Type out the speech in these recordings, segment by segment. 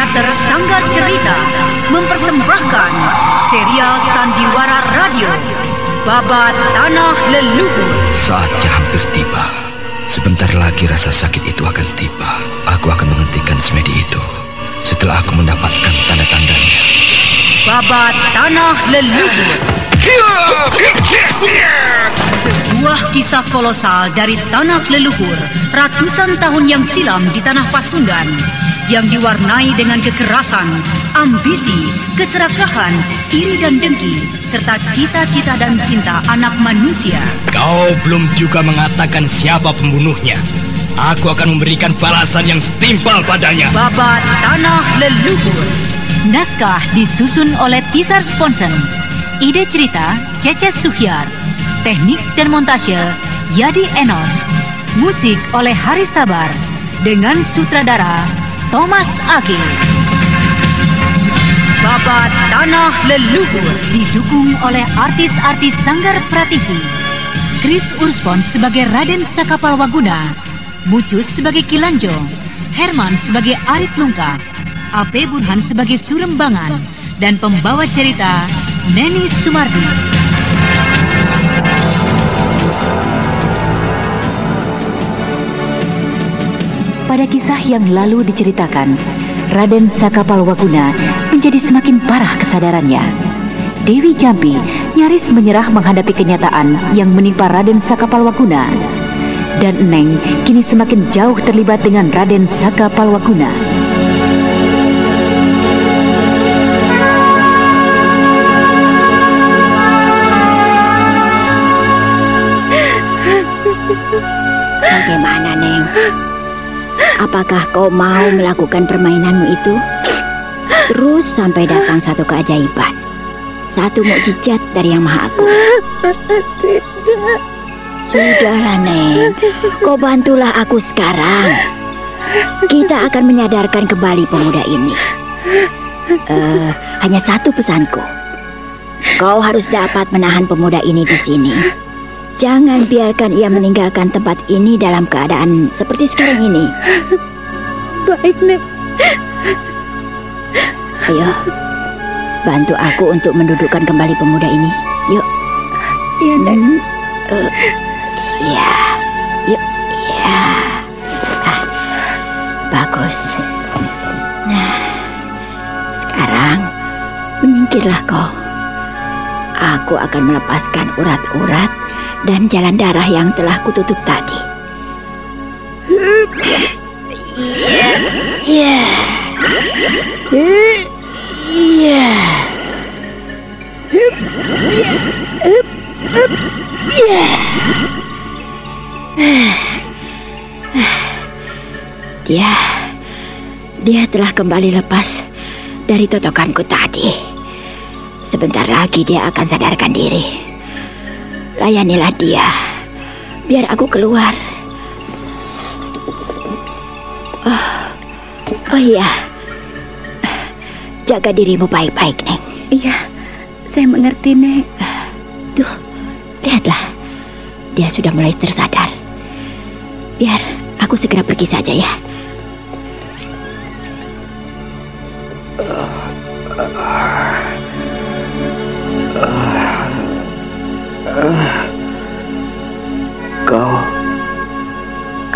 Teater Sanggar Cerita mempersembahkan serial Sandiwara Radio Babat Tanah Leluhur. Saatnya hampir tiba. Sebentar lagi rasa sakit itu akan tiba. Aku akan menghentikan semedi itu setelah aku mendapatkan tanda-tandanya. Babat Tanah Leluhur, sebuah kisah kolosal dari tanah leluhur ratusan tahun yang silam di tanah Pasundan, yang diwarnai dengan kekerasan, ambisi, keserakahan, iri dan dengki, serta cita-cita dan cinta anak manusia. Kau belum juga mengatakan siapa pembunuhnya. Aku akan memberikan balasan yang setimpal padanya. Babat Tanah Leluhur. Naskah disusun oleh Tisar Sponsen. Ide cerita Cece Suhyar. Teknik dan montase Yadi Enos. Musik oleh Haris Sabar dengan sutradara Thomas Age. Babat Tanah Leluhur didukung oleh artis-artis Sanggar Prativi. Chris Urspon sebagai Raden Sakapalwaguna, Mucus sebagai Kilanjo, Herman sebagai Arit Lungka, AP Burhan sebagai Surembangan, dan pembawa cerita Neni Sumardi. Pada kisah yang lalu diceritakan, Raden Sakapalwaguna menjadi semakin parah kesadarannya. Dewi Jampi nyaris menyerah menghadapi kenyataan yang menimpa Raden Sakapalwaguna. Dan Neng kini semakin jauh terlibat dengan Raden Sakapalwaguna. Bagaimana, Neng? Apakah kau mau melakukan permainanmu itu? Terus sampai datang satu keajaiban, satu mukjizat dari Yang Maha Agung. Tidak. Sudahlah, Neng, kau bantulah aku sekarang. Kita akan menyadarkan kembali pemuda ini. Hanya satu pesanku. Kau harus dapat menahan pemuda ini di sini. Jangan biarkan ia meninggalkan tempat ini dalam keadaan seperti sekarang ini. Baik, Neng. Ayo, bantu aku untuk mendudukkan kembali pemuda ini. Yuk. Iya, Neng. Ya, yuk, ya. Bagus. Nah, sekarang menyingkirlah kau. Aku akan melepaskan urat-urat dan jalan darah yang telah kututup tadi. Iya, iya, iya, iya. Dia telah kembali lepas dari totokanku tadi. Sebentar lagi dia akan sadarkan diri. Layanilah dia, biar aku keluar. Oh iya, jaga dirimu baik-baik, Neng. Iya, saya mengerti, Neng. Tuh, lihatlah, dia sudah mulai tersadar. Biar aku segera pergi saja ya.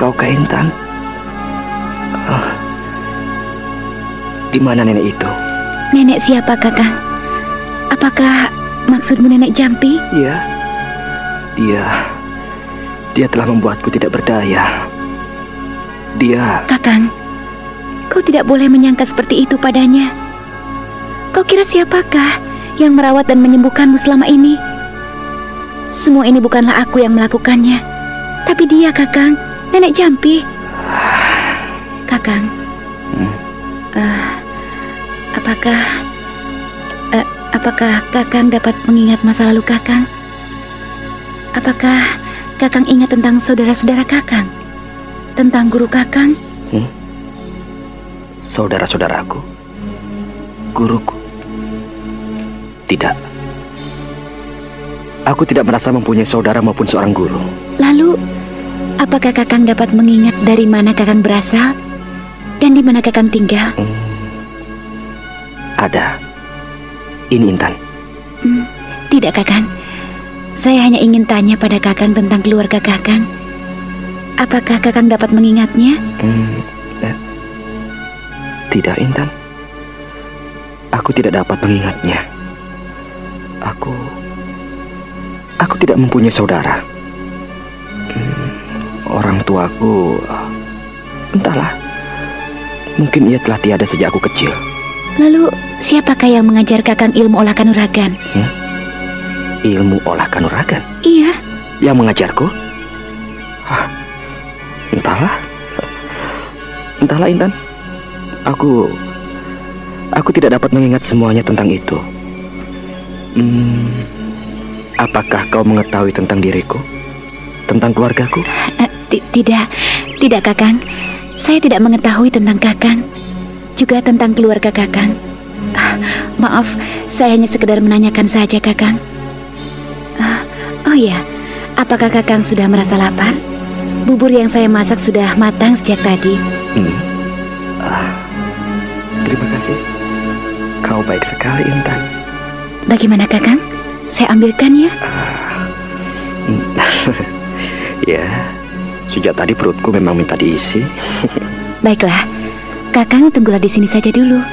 Kau Kaintan? Di mana nenek itu? Nenek siapa, Kakang? Apakah maksudmu Nenek Jampi? Iya. Dia telah membuatku tidak berdaya. Kakang, kau tidak boleh menyangka seperti itu padanya. Kau kira siapakah yang merawat dan menyembuhkanmu selama ini? Semua ini bukanlah aku yang melakukannya, tapi dia, Kakang, Nenek Jampi. Kakang, apakah Kakang dapat mengingat masa lalu Kakang? Apakah Kakang ingat tentang saudara-saudara Kakang? Tentang guru Kakang? Saudara-saudaraku? Guruku? Tidak. Aku tidak merasa mempunyai saudara maupun seorang guru. Lalu, apakah Kakang dapat mengingat dari mana Kakang berasal dan di mana Kakang tinggal? Ada. Ini Intan. Tidak, Kakang. Saya hanya ingin tanya pada Kakang tentang keluarga Kakang. Apakah Kakang dapat mengingatnya? Tidak, Intan. Aku tidak dapat mengingatnya. Aku tidak mempunyai saudara. Orang tuaku, entahlah. Mungkin ia telah tiada sejak aku kecil. Lalu, siapakah yang mengajar Kakang ilmu olah kanuragan? Ilmu olah kanuragan? Iya. Yang mengajarku? Entahlah. Entahlah, Intan. Aku tidak dapat mengingat semuanya tentang itu. Apakah kau mengetahui tentang diriku? Tentang keluargaku? Tidak, Kakang. Saya tidak mengetahui tentang Kakang. Juga tentang keluarga Kakang. Maaf, saya hanya sekedar menanyakan saja, Kakang. Oh ya, apakah Kakang sudah merasa lapar? Bubur yang saya masak sudah matang sejak tadi. Terima kasih. Kau baik sekali, Intan. Bagaimana, Kakang? Saya ambilkan ya? Ya, sejak tadi perutku memang minta diisi. Baiklah, Kakang tunggulah di sini saja dulu.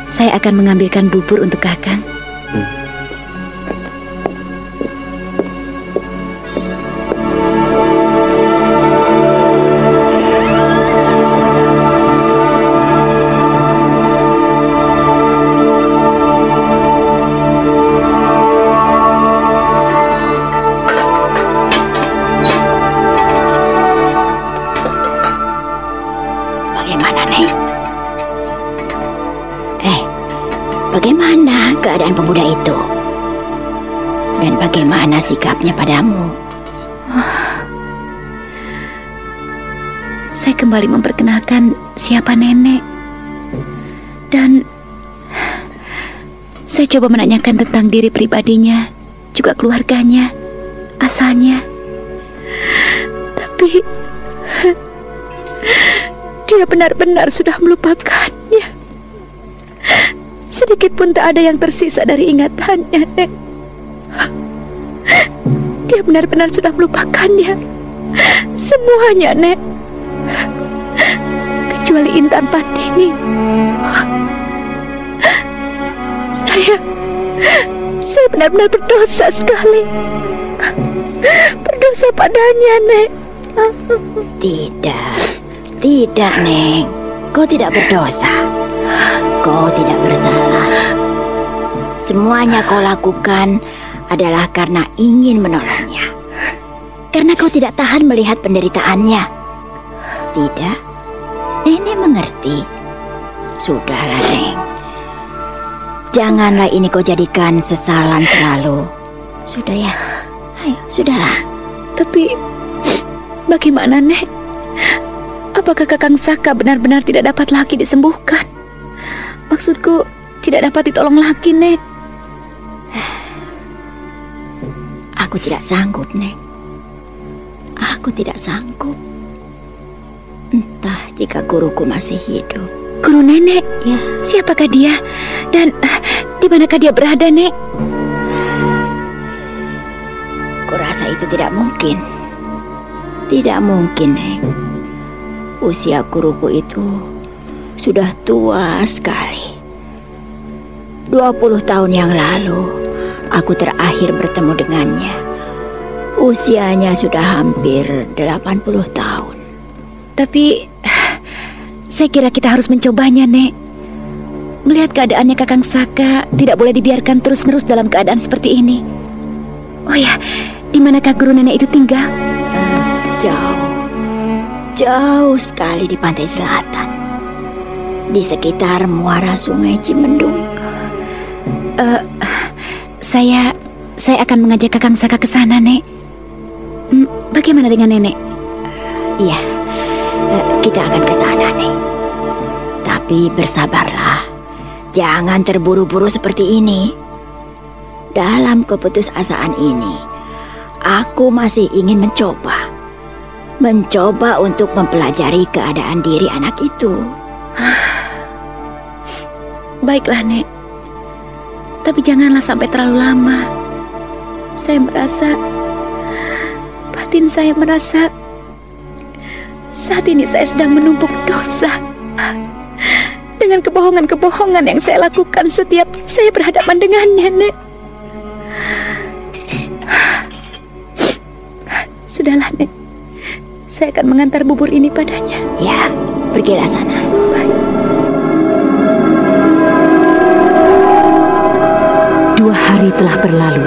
Saya akan mengambilkan bubur untuk Kakang. Bagaimana keadaan pemuda itu? Dan bagaimana sikapnya padamu? Saya kembali memperkenalkan siapa nenek. Dan saya coba menanyakan tentang diri pribadinya, juga keluarganya, asalnya. Tapi dia benar-benar sudah melupakannya. Sedikit pun tak ada yang tersisa dari ingatannya, Nek. Dia benar-benar sudah melupakannya. Semuanya, Nek. Kecuali Intan Pandini. Saya benar-benar berdosa sekali. Berdosa padanya, Nek. Tidak, Neng. Kau tidak berdosa. Kau tidak bersalah. Semuanya kau lakukan adalah karena ingin menolongnya. Karena kau tidak tahan melihat penderitaannya. Tidak? Nenek mengerti. Sudahlah, Neng. Janganlah ini kau jadikan sesalan selalu. Sudah ya? Ayo, sudahlah. Tapi bagaimana, Nek? Apakah Kakang Saka benar-benar tidak dapat lagi disembuhkan? Maksudku, tidak dapat ditolong lagi, Nek. Aku tidak sanggup, Nek. Aku tidak sanggup. Entah jika guruku masih hidup. Guru nenek? Ya. Siapakah dia? Dan di manakah dia berada, Nek? Kurasa itu tidak mungkin. Tidak mungkin, Nek. Usia guruku itu sudah tua sekali. 20 tahun yang lalu aku terakhir bertemu dengannya. Usianya sudah hampir 80 tahun. Tapi saya kira kita harus mencobanya, Nek. Melihat keadaannya Kakang Saka, tidak boleh dibiarkan terus-menerus dalam keadaan seperti ini. Oh ya, di manakah guru nenek itu tinggal? Jauh sekali di pantai selatan, di sekitar muara sungai Cimendung. Saya akan mengajak Kakang Saka ke sana, Nek. Bagaimana dengan nenek? Iya, kita akan ke sana, Nek. Tapi bersabarlah. Jangan terburu-buru seperti ini. Dalam keputusasaan ini, aku masih ingin mencoba untuk mempelajari keadaan diri anak itu. Baiklah, Nek. Tapi janganlah sampai terlalu lama. Saya merasa, batin saya merasa, saat ini saya sedang menumpuk dosa. Dengan kebohongan-kebohongan yang saya lakukan setiap saya berhadapan dengannya, Nek. Sudahlah, Nek. Saya akan mengantar bubur ini padanya. Ya, pergilah sana. Baik. 2 hari telah berlalu.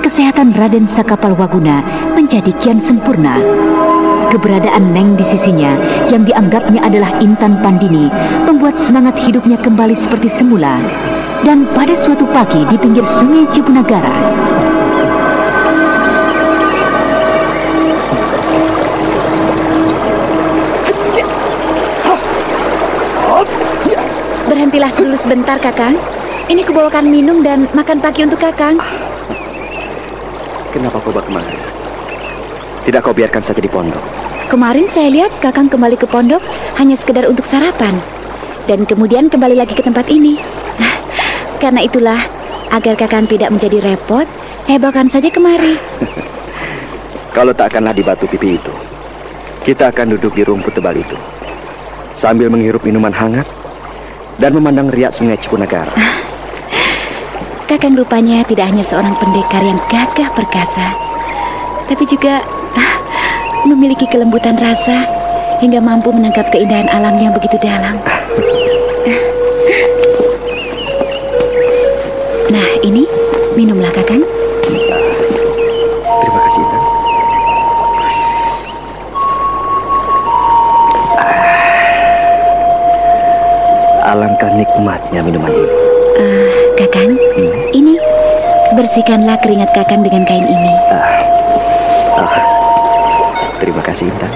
Kesehatan Raden Sakapalwaguna menjadi kian sempurna. Keberadaan Neng di sisinya yang dianggapnya adalah Intan Pandini membuat semangat hidupnya kembali seperti semula. Dan pada suatu pagi di pinggir sungai Cipunagara, Berhentilah dulu sebentar, Kakang. Ini kubawakan minum dan makan pagi untuk Kakang. Kenapa kau bawa kemari? Tidak kau biarkan saja di pondok? Kemarin saya lihat Kakang kembali ke pondok hanya sekedar untuk sarapan. Dan kemudian kembali lagi ke tempat ini. Karena itulah, agar Kakang tidak menjadi repot, saya bawakan saja kemari. Kalau takkanlah di batu pipi itu, kita akan duduk di rumput tebal itu, sambil menghirup minuman hangat dan memandang riak sungai Cipunagara. Kakang rupanya tidak hanya seorang pendekar yang gagah perkasa, tapi juga memiliki kelembutan rasa hingga mampu menangkap keindahan alam yang begitu dalam. Nah, ini minumlah, Kakang. Terima kasih, Intan. Alangkah nikmatnya minuman ini. Kakang, ini bersihkanlah keringat Kakang dengan kain ini. Terima kasih, Intan.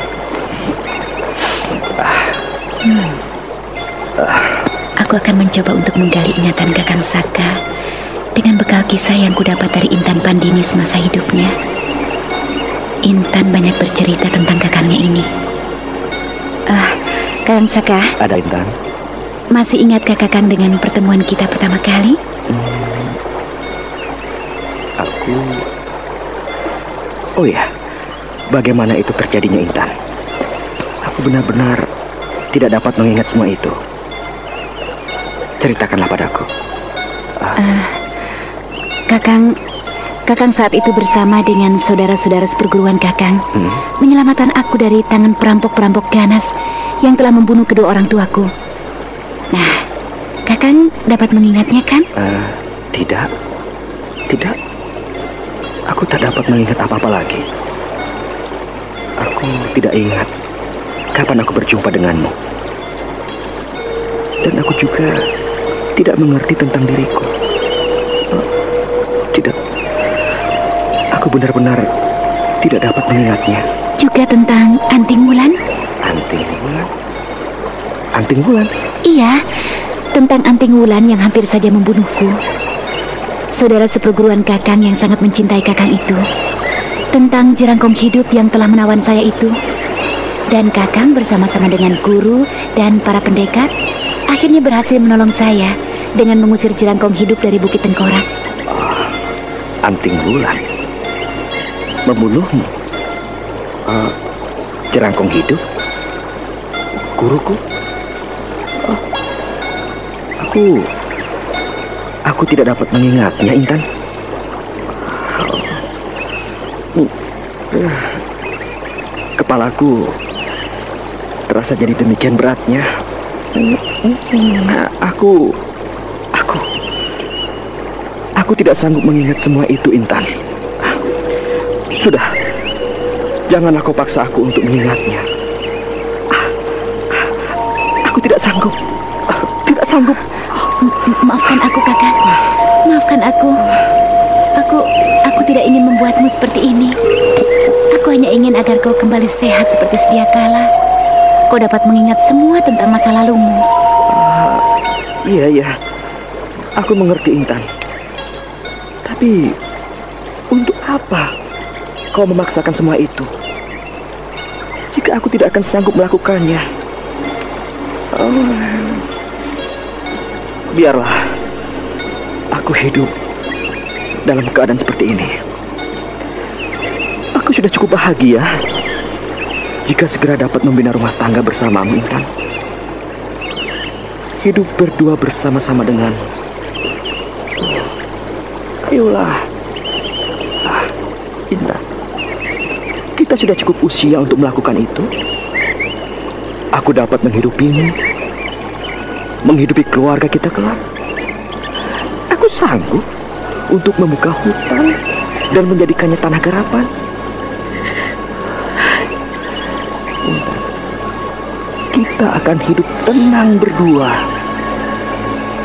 Aku akan mencoba untuk menggali ingatan Kakang Saka dengan bekal kisah yang kudapat dari Intan Pandini semasa hidupnya. Intan banyak bercerita tentang kakangnya ini. Kakang Saka. Ada, Intan. Masih ingatkah Kakang dengan pertemuan kita pertama kali? Oh ya, bagaimana itu terjadinya, Intan? Aku benar-benar tidak dapat mengingat semua itu. Ceritakanlah padaku. Kakang saat itu bersama dengan saudara-saudara seperguruan Kakang menyelamatkan aku dari tangan perampok-perampok ganas yang telah membunuh kedua orang tuaku. Nah, Kakang dapat mengingatnya, kan? Tidak. Aku tak dapat mengingat apa-apa lagi. Aku tidak ingat kapan aku berjumpa denganmu. Dan aku juga tidak mengerti tentang diriku. Tidak. Aku benar-benar tidak dapat mengingatnya. Juga tentang Anting Wulan? Anting Wulan? Anting Wulan? Iya, tentang Anting Wulan yang hampir saja membunuhku. Saudara seperguruan Kakang yang sangat mencintai Kakang itu. Tentang jerangkong hidup yang telah menawan saya itu. Dan Kakang bersama-sama dengan guru dan para pendekar akhirnya berhasil menolong saya dengan mengusir jerangkong hidup dari Bukit Tengkorak. Anting Wulan membunuhmu? Jerangkong hidup? Guruku? Aku tidak dapat mengingatnya, Intan. Kepalaku terasa jadi demikian beratnya. Aku tidak sanggup mengingat semua itu, Intan. Sudah, janganlah kau paksa aku untuk mengingatnya. Aku tidak sanggup. Tidak sanggup. Maafkan aku, Kakang. Maafkan aku. Aku tidak ingin membuatmu seperti ini. Aku hanya ingin agar kau kembali sehat seperti sedia kala. Kau dapat mengingat semua tentang masa lalumu. Iya. Aku mengerti, Intan. Tapi untuk apa kau memaksakan semua itu? Jika aku tidak akan sanggup melakukannya. Biarlah. Aku aku hidup dalam keadaan seperti ini. Aku sudah cukup bahagia jika segera dapat membina rumah tangga bersamamu, Intan. Hidup berdua bersama-sama dengan... Ayolah. Intan, kita sudah cukup usia untuk melakukan itu. Aku dapat menghidupimu, menghidupi keluarga kita kelak. Aku sanggup untuk membuka hutan dan menjadikannya tanah garapan. Kita akan hidup tenang berdua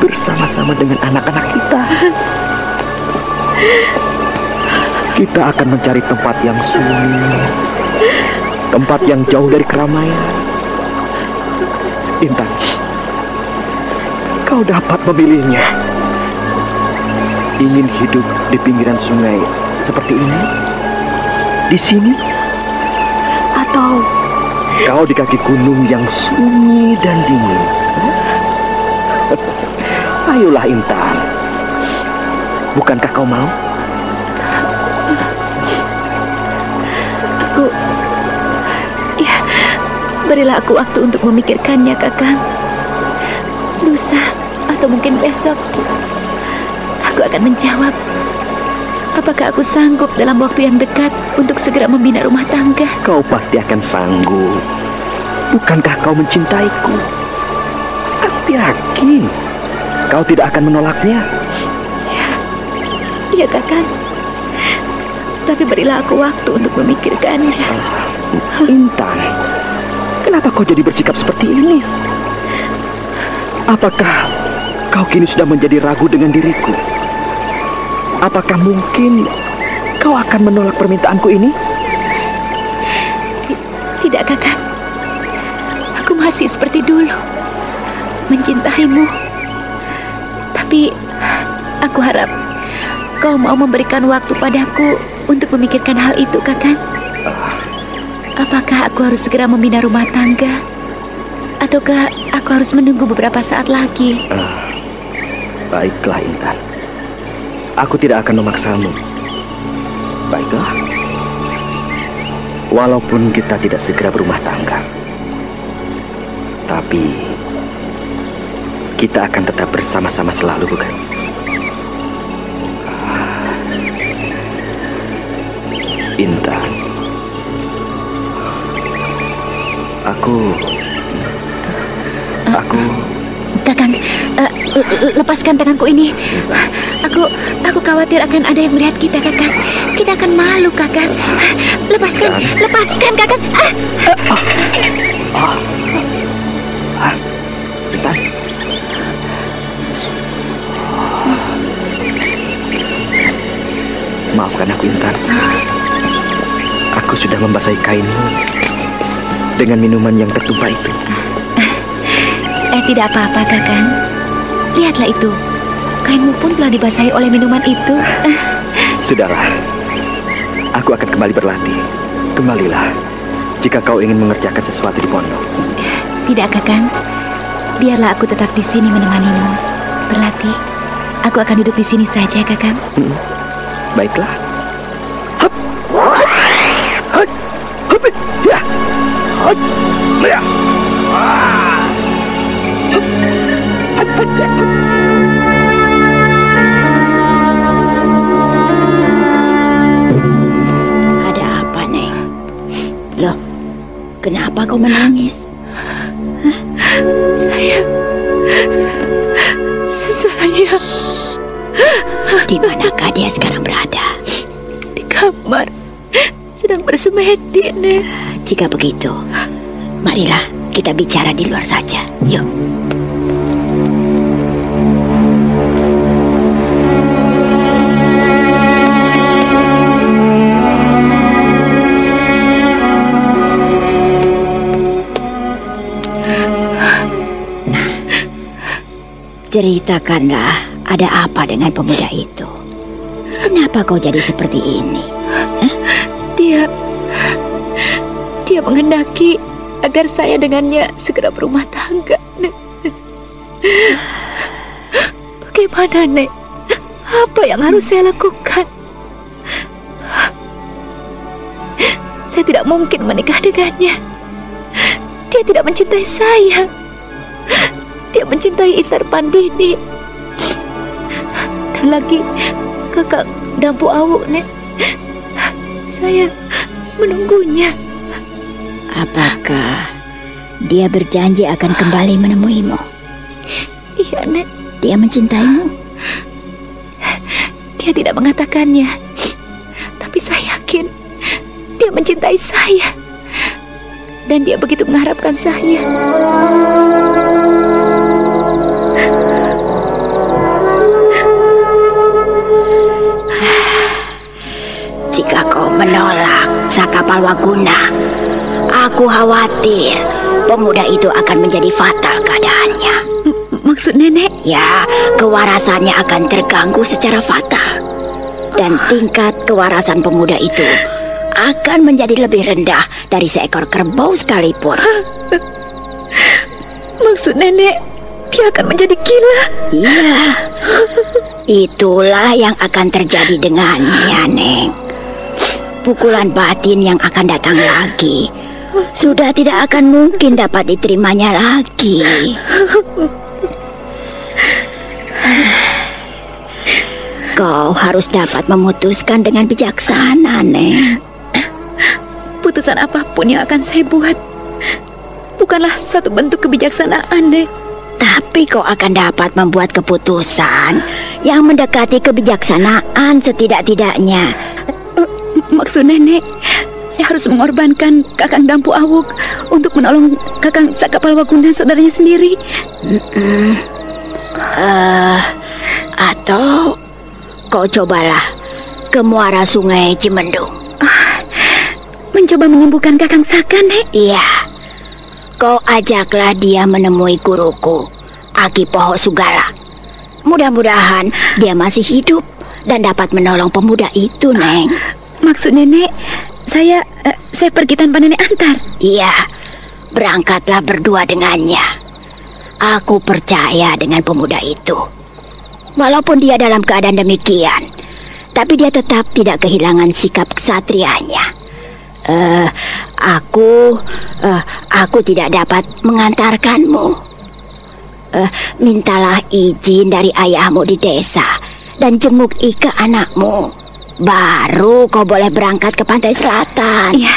bersama-sama dengan anak-anak kita. Kita akan mencari tempat yang sunyi, tempat yang jauh dari keramaian. Intan, kau dapat memilihnya. Ingin hidup di pinggiran sungai seperti ini, di sini, atau kau di kaki gunung yang sunyi dan dingin? Ayolah Intan, bukankah kau mau? Berilah aku waktu untuk memikirkannya, Kakang. Lusa atau mungkin besok, aku akan menjawab. Apakah aku sanggup dalam waktu yang dekat untuk segera membina rumah tangga? Kau pasti akan sanggup. Bukankah kau mencintaiku? Aku yakin kau tidak akan menolaknya. Iya, Kakang. Tapi berilah aku waktu untuk memikirkannya. Intan, kenapa kau jadi bersikap seperti ini? Apakah kau kini sudah menjadi ragu dengan diriku? Apakah mungkin kau akan menolak permintaanku ini? Tidak, Kakak. Aku masih seperti dulu, mencintaimu. Tapi aku harap kau mau memberikan waktu padaku untuk memikirkan hal itu, Kakak. Apakah aku harus segera membina rumah tangga? Ataukah aku harus menunggu beberapa saat lagi? Baiklah, Intan. Aku tidak akan memaksamu. Baiklah. Walaupun kita tidak segera berumah tangga, tapi kita akan tetap bersama-sama selalu, bukan? Intan, Aku... Kakang, lepaskan tanganku ini. Aku khawatir akan ada yang melihat kita, Kakang. Kita akan malu, Kakang. Lepaskan, Kakang. Intan. Maafkan aku, Intan. Aku sudah membasahi kainmu dengan minuman yang tertumpah itu. Tidak apa-apa, Kakang. Lihatlah itu. Kainmu pun telah dibasahi oleh minuman itu. Sudahlah. Aku akan kembali berlatih. Kembalilah jika kau ingin mengerjakan sesuatu di pondok. Tidak, Kakang. Biarlah aku tetap di sini menemanimu berlatih. Aku akan duduk di sini saja, Kakang. Baiklah. Hup. Hup. Hup. Ya. Hup. Ya. Ada apa, Neng? Loh, kenapa kau menangis? Saya... Di manakah dia sekarang berada? Di kamar, sedang bersemedi, Neng. Jika begitu, marilah kita bicara di luar saja. Yuk. Ceritakanlah, ada apa dengan pemuda itu? Kenapa kau jadi seperti ini? Dia menghendaki agar saya dengannya segera berumah tangga, Nek. Bagaimana, Nek? Apa yang harus saya lakukan? Saya tidak mungkin menikah dengannya. Dia tidak mencintai saya. Dia mencintai Intar Pandini. Dan lagi kakak Dampu Awu, Nek. Saya menunggunya. Apakah dia berjanji akan kembali menemuimu? Iya, Nek. Dia mencintaimu? Dia tidak mengatakannya. Tapi saya yakin dia mencintai saya. Dan dia begitu mengharapkan saya. Jika kau menolak Sakapalwaguna, aku khawatir pemuda itu akan menjadi fatal keadaannya. Maksud nenek? Ya, kewarasannya akan terganggu secara fatal. Dan tingkat kewarasan pemuda itu akan menjadi lebih rendah dari seekor kerbau sekalipun. Maksud nenek, dia akan menjadi gila? Iya, itulah yang akan terjadi dengannya, Neng. Pukulan batin yang akan datang lagi sudah tidak akan mungkin dapat diterimanya lagi. Kau harus dapat memutuskan dengan bijaksana, Neng. Putusan apapun yang akan saya buat bukanlah satu bentuk kebijaksanaan, Nek. Tapi kau akan dapat membuat keputusan yang mendekati kebijaksanaan setidak-tidaknya. Maksud nenek, saya harus mengorbankan Kakang Dampu Awuk untuk menolong Kakang Sakapalwaguna, saudaranya sendiri. Atau kau cobalah ke muara sungai Cimendung. Mencoba menyembuhkan Kakang Saka, Nek? Iya. Kau ajaklah dia menemui guruku, Aki Poho Sugala. Mudah-mudahan dia masih hidup dan dapat menolong pemuda itu, Neng. Maksud nenek, saya pergi tanpa nenek antar? Iya, berangkatlah berdua dengannya. Aku percaya dengan pemuda itu. Walaupun dia dalam keadaan demikian, tapi dia tetap tidak kehilangan sikap kesatrianya. Aku tidak dapat mengantarkanmu. Mintalah izin dari ayahmu di desa dan jenguk Ika anakmu. Baru kau boleh berangkat ke pantai selatan. Iya,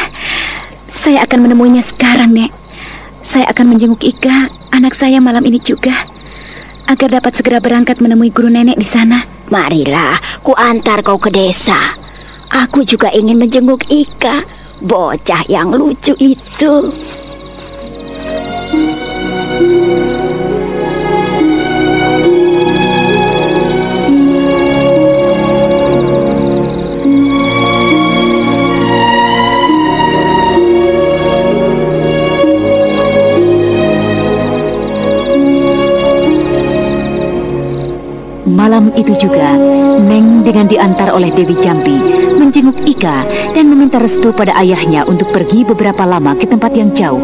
saya akan menemuinya sekarang, Nek. Saya akan menjenguk Ika, anak saya malam ini juga, agar dapat segera berangkat menemui guru nenek di sana. Marilah, ku antar kau ke desa. Aku juga ingin menjenguk Ika, bocah yang lucu itu. Malam itu juga, Neng dengan diantar oleh Dewi Jambi menjenguk Ika dan meminta restu pada ayahnya untuk pergi beberapa lama ke tempat yang jauh.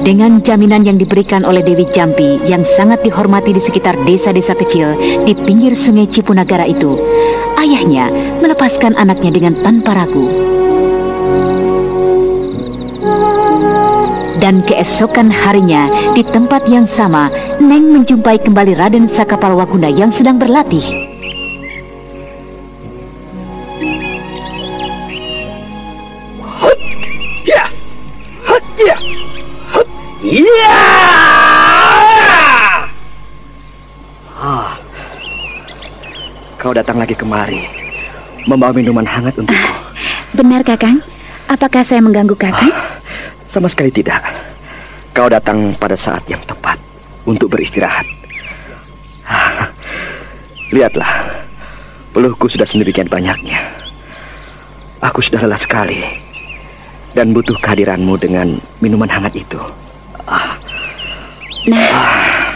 Dengan jaminan yang diberikan oleh Dewi Jambi yang sangat dihormati di sekitar desa-desa kecil di pinggir sungai Cipunagara itu, ayahnya melepaskan anaknya dengan tanpa ragu. Dan keesokan harinya, di tempat yang sama, Neng menjumpai kembali Raden Sakapalwaguna yang sedang berlatih. Kau datang lagi kemari, membawa minuman hangat untukku. Benar, Kakang? Apakah saya mengganggu Kakang? Sama sekali tidak. Kau datang pada saat yang tepat untuk beristirahat. Lihatlah, peluhku sudah sedemikian banyaknya. Aku sudah lelah sekali dan butuh kehadiranmu dengan minuman hangat itu.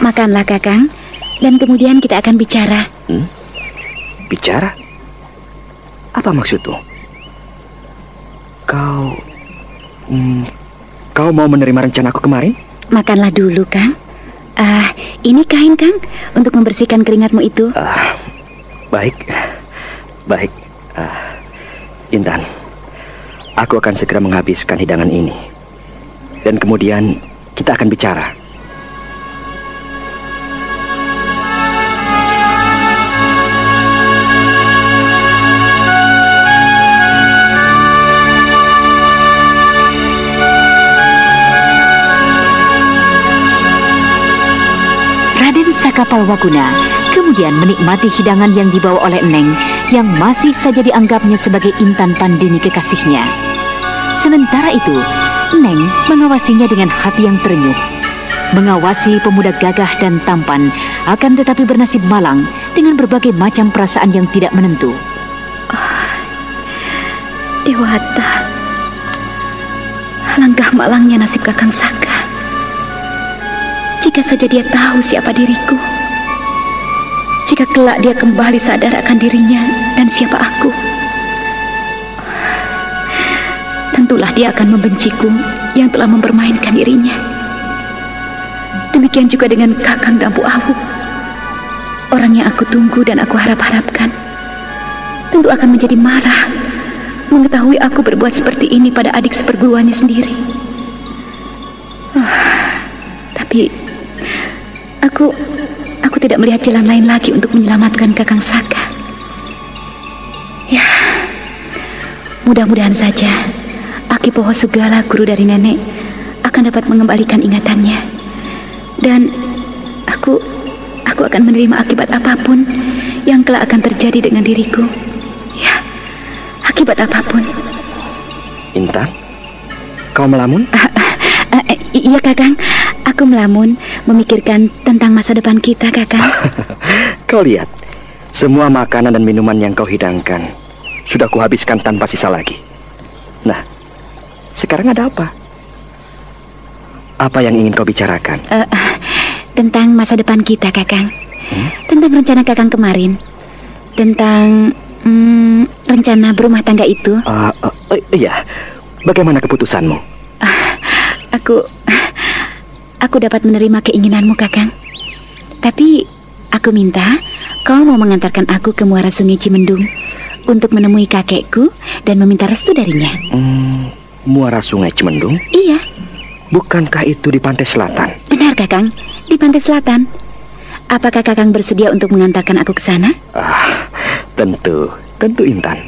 Makanlah, Kakang, dan kemudian kita akan bicara. Bicara? Apa maksudmu? Kau mau menerima rencanaku kemarin? Makanlah dulu, Kang. Ini kain, Kang, untuk membersihkan keringatmu itu. Baik, baik. Intan, aku akan segera menghabiskan hidangan ini. Dan kemudian kita akan bicara. Raden Sakapalwaguna kemudian menikmati hidangan yang dibawa oleh Neng yang masih saja dianggapnya sebagai Intan Pandini kekasihnya. Sementara itu, Neng mengawasinya dengan hati yang terenyuh. Mengawasi pemuda gagah dan tampan akan tetapi bernasib malang dengan berbagai macam perasaan yang tidak menentu. Dewata, alangkah malangnya nasib Kakang Saka. Jika saja dia tahu siapa diriku, jika kelak dia kembali sadar akan dirinya dan siapa aku, tentulah dia akan membenciku yang telah mempermainkan dirinya. Demikian juga dengan Kakang Dampu Awu, orang yang aku tunggu dan aku harap-harapkan, tentu akan menjadi marah mengetahui aku berbuat seperti ini pada adik seperguruannya sendiri. Tapi aku tidak melihat jalan lain lagi untuk menyelamatkan Kakang Saka. Ya, mudah-mudahan saja Aki Poho Sugala, guru dari nenek, akan dapat mengembalikan ingatannya. Dan aku akan menerima akibat apapun yang kelak akan terjadi dengan diriku. Ya, akibat apapun. Intan, kau melamun? Iya, Kakang. Aku melamun memikirkan tentang masa depan kita, Kakang. Kau lihat, semua makanan dan minuman yang kau hidangkan sudah kuhabiskan tanpa sisa lagi. Nah, sekarang ada apa? Apa yang ingin kau bicarakan? Tentang masa depan kita, Kakang. Tentang rencana Kakang kemarin. Tentang rencana berumah tangga itu. Iya, bagaimana keputusanmu? Aku dapat menerima keinginanmu, Kakang. Tapi aku minta kau mau mengantarkan aku ke muara Sungai Cimendung untuk menemui kakekku dan meminta restu darinya. Muara Sungai Cimendung? Iya. Bukankah itu di pantai selatan? Benar, Kakang, di pantai selatan. Apakah Kakang bersedia untuk mengantarkan aku ke sana? Tentu Intan.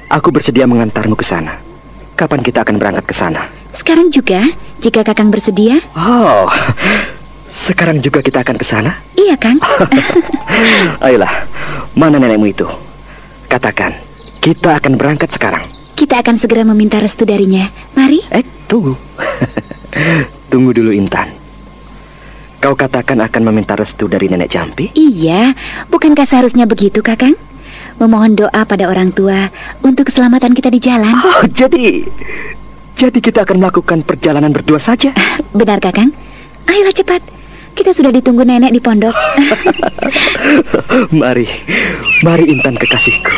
Aku bersedia mengantarmu ke sana. Kapan kita akan berangkat ke sana? Sekarang juga, jika Kakang bersedia. Oh, sekarang juga kita akan ke sana? Iya, Kang. Ayolah, mana nenekmu itu? Katakan, kita akan berangkat sekarang. Kita akan segera meminta restu darinya. Mari. Tunggu. Tunggu dulu, Intan. Kau katakan akan meminta restu dari Nenek Jampi? Iya, bukankah seharusnya begitu, Kakang? Memohon doa pada orang tua untuk keselamatan kita di jalan. Oh, jadi kita akan melakukan perjalanan berdua saja? Benar, Kakang. Ayolah cepat. Kita sudah ditunggu nenek di pondok. Mari Intan kekasihku.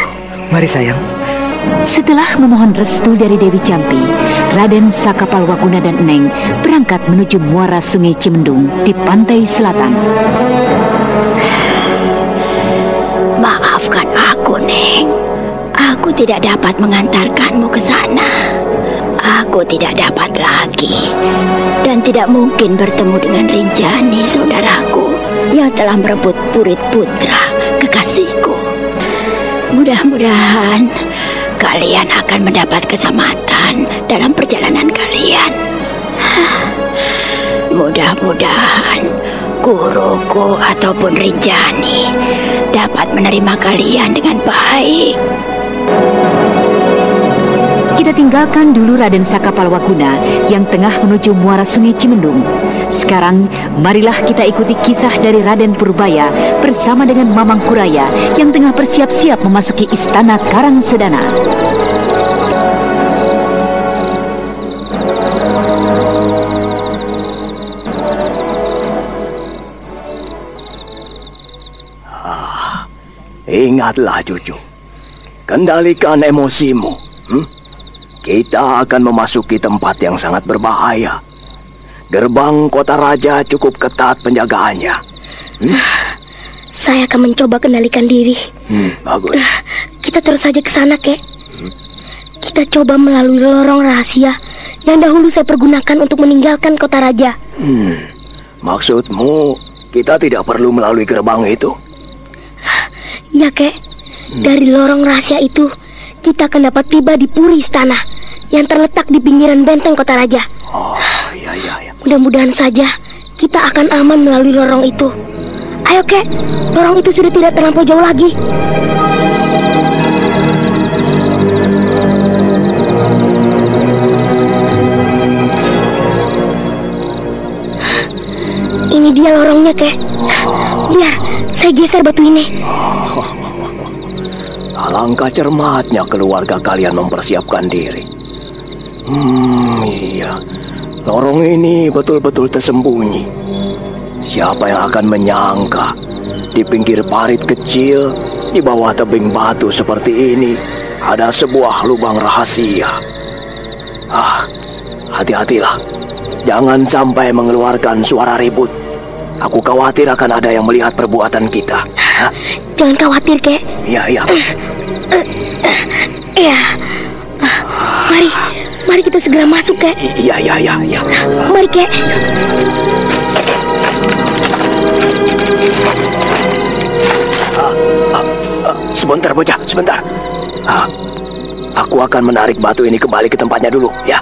Mari sayang. Setelah memohon restu dari Dewi Jampi, Raden Sakapalwaguna dan Neng berangkat menuju muara Sungai Cimendung di pantai selatan. Maafkan aku, Neng. Aku tidak dapat mengantarkanmu ke sana. Aku tidak dapat lagi dan tidak mungkin bertemu dengan Rinjani, saudaraku, yang telah merebut Purit Putra, kekasihku. Mudah-mudahan kalian akan mendapat keselamatan dalam perjalanan kalian. Mudah-mudahan guruku ataupun Rinjani dapat menerima kalian dengan baik. Kita tinggalkan dulu Raden Sakapalwaguna yang tengah menuju muara Sungai Cimendung. Sekarang, marilah kita ikuti kisah dari Raden Purbaya bersama dengan Mamang Kuraya yang tengah bersiap-siap memasuki istana Karangsedana. Ingatlah, cucu. Kendalikan emosimu. Kita akan memasuki tempat yang sangat berbahaya. Gerbang kota raja cukup ketat penjagaannya. Saya akan mencoba kendalikan diri. Bagus. Kita terus saja ke sana, Kek. Kita coba melalui lorong rahasia yang dahulu saya pergunakan untuk meninggalkan kota raja. Maksudmu kita tidak perlu melalui gerbang itu? Ya, Kek. Dari lorong rahasia itu kita akan dapat tiba di puri istana yang terletak di pinggiran benteng kota raja. Oh, iya. Mudah-mudahan saja kita akan aman melalui lorong itu. Ayo, Kek. Lorong itu sudah tidak terlampau jauh lagi. Ini dia lorongnya, Kek. Biar saya geser batu ini. Alangkah cermatnya keluarga kalian mempersiapkan diri. Iya. Lorong ini betul-betul tersembunyi. Siapa yang akan menyangka di pinggir parit kecil, di bawah tebing batu seperti ini, ada sebuah lubang rahasia. Hati-hatilah. Jangan sampai mengeluarkan suara ribut. Aku khawatir akan ada yang melihat perbuatan kita. Jangan khawatir, Kek. Iya. Iya. Mari kita segera masuk, Kek. Iya. Mari, Kek. Sebentar, bocah, sebentar. Aku akan menarik batu ini kembali ke tempatnya dulu, ya.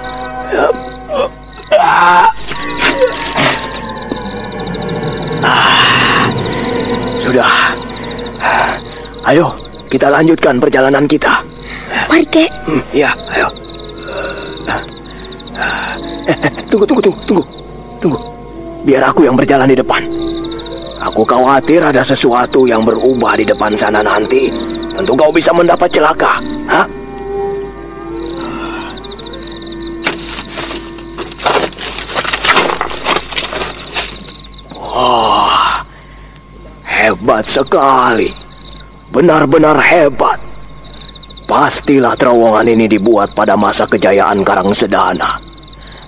Sudah. Ayo, kita lanjutkan perjalanan kita. Mari, Kek. Iya, ayo. Tunggu. Biar aku yang berjalan di depan. Aku khawatir ada sesuatu yang berubah di depan sana nanti. Tentu kau bisa mendapat celaka. Wah, hebat sekali. Benar-benar hebat. Pastilah terowongan ini dibuat pada masa kejayaan Karangsedana,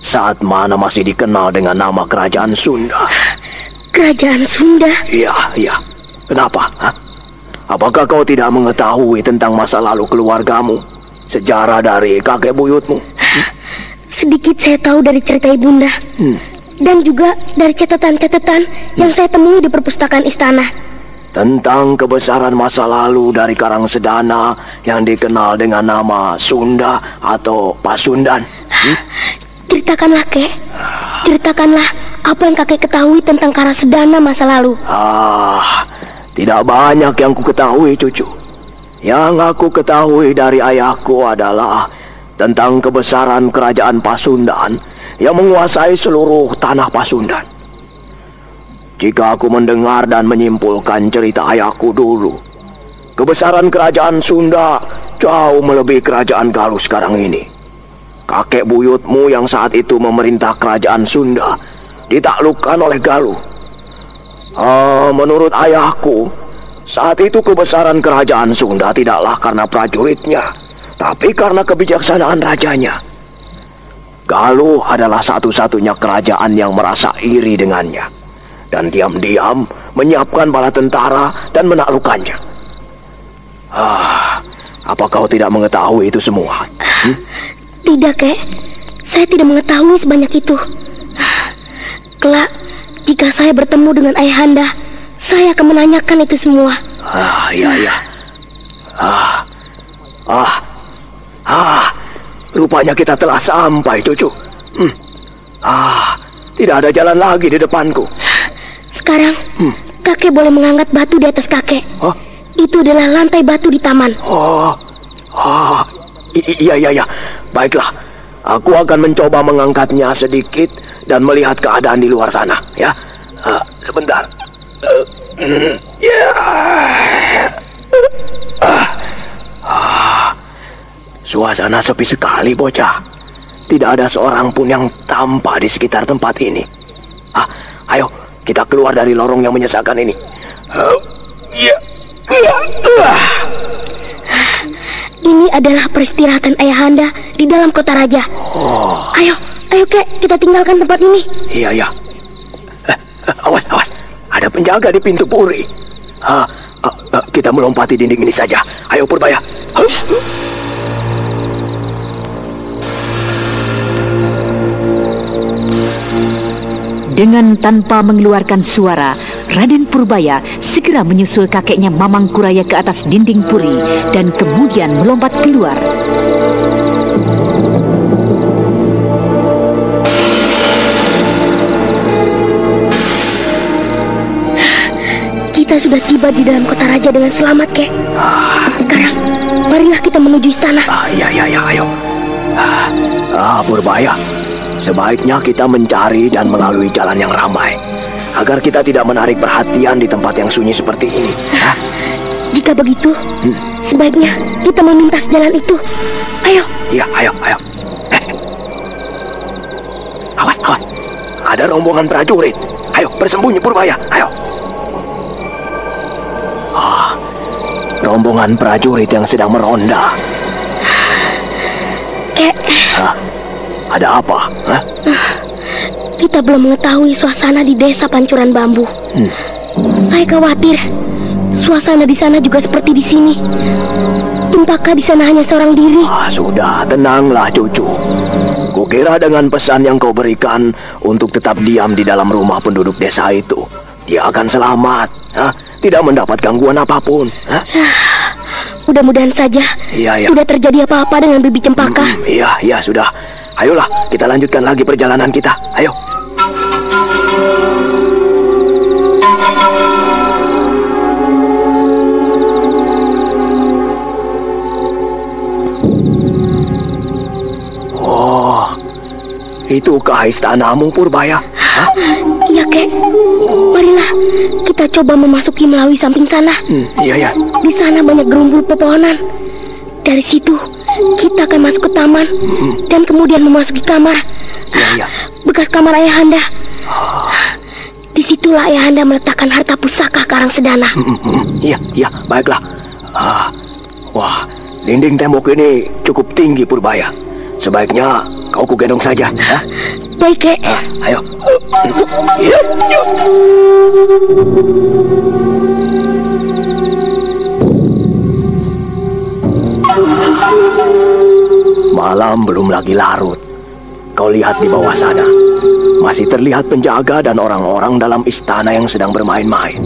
saat mana masih dikenal dengan nama Kerajaan Sunda. Kerajaan Sunda? Iya. Kenapa? Apakah kau tidak mengetahui tentang masa lalu keluargamu? Sejarah dari kakek buyutmu? Sedikit saya tahu dari cerita ibunda. Dan juga dari catatan-catatan yang saya temui di perpustakaan istana. Tentang kebesaran masa lalu dari Karangsedana yang dikenal dengan nama Sunda atau Pasundan. Ceritakanlah, Kek. Ceritakanlah apa yang kakek ketahui tentang Karangsedana masa lalu. Tidak banyak yang ku ketahui, cucu. Yang aku ketahui dari ayahku adalah tentang kebesaran kerajaan Pasundan yang menguasai seluruh tanah Pasundan. Jika aku mendengar dan menyimpulkan cerita ayahku dulu, kebesaran kerajaan Sunda jauh melebihi kerajaan Galuh sekarang ini. Kakek buyutmu yang saat itu memerintah kerajaan Sunda ditaklukkan oleh Galuh. Menurut ayahku, saat itu kebesaran kerajaan Sunda tidaklah karena prajuritnya, tapi karena kebijaksanaan rajanya. Galuh adalah satu-satunya kerajaan yang merasa iri dengannya, dan diam-diam menyiapkan bala tentara dan menaklukkannya. Apa kau tidak mengetahui itu semua? Tidak, Kek. Saya tidak mengetahui sebanyak itu. Kelak, jika saya bertemu dengan ayahanda, saya akan menanyakan itu semua. Iya. Rupanya kita telah sampai, cucu. Tidak ada jalan lagi di depanku. Sekarang, kakek boleh mengangkat batu di atas kakek. Itu adalah lantai batu di taman. Iya. Baiklah, aku akan mencoba mengangkatnya sedikit dan melihat keadaan di luar sana, ya. Sebentar. Suasana sepi sekali, bocah. Tidak ada seorang pun yang tampak di sekitar tempat ini. Ayo, kita keluar dari lorong yang menyesakan ini. Ini adalah peristirahatan ayahanda di dalam kota raja. Ayo, Kek, kita tinggalkan tempat ini. Iya. Awas. Ada penjaga di pintu puri. Kita melompati dinding ini saja. Ayo Purbaya. Dengan tanpa mengeluarkan suara, Raden Purbaya segera menyusul kakeknya Mamang Kuraya ke atas dinding puri dan kemudian melompat keluar. Kita sudah tiba di dalam kota raja dengan selamat, Kek. Sekarang, marilah kita menuju istana. Iya, ayo. Purbaya, sebaiknya kita mencari dan melalui jalan yang ramai, agar kita tidak menarik perhatian di tempat yang sunyi seperti ini. Jika begitu, sebaiknya kita memintas jalan itu. Ayo. Iya, ayo. Awas. Ada rombongan prajurit. Ayo, bersembunyi Purbaya, ayo. Rombongan prajurit yang sedang meronda. Kek. Ada apa? Kita belum mengetahui suasana di desa Pancuran Bambu. Saya khawatir suasana di sana juga seperti di sini. Tumpaka di sana hanya seorang diri. Sudah, tenanglah cucu. Kukira dengan pesan yang kau berikan untuk tetap diam di dalam rumah penduduk desa itu, dia akan selamat. Tidak mendapat gangguan apapun. Mudah-mudahan saja tidak terjadi apa-apa dengan Bibi Cempaka. Iya, sudah. Ayolah, kita lanjutkan lagi perjalanan kita. Ayo. Oh, itukah istanamu Purbaya? Iya, Kek. Marilah kita coba memasuki melalui samping sana. Iya. Di sana banyak gerumbul pepohonan. Dari situ kita akan masuk ke taman dan kemudian memasuki kamar. Iya. Bekas kamar Ayahanda. Disitulah Ayahanda meletakkan harta pusaka Karangsedana. Iya, baiklah. Wah, dinding tembok ini cukup tinggi Purbaya. Sebaiknya kau kugendong saja. Baik, Kek. Ayo. Malam belum lagi larut. Kau lihat di bawah sana, masih terlihat penjaga dan orang-orang dalam istana yang sedang bermain-main.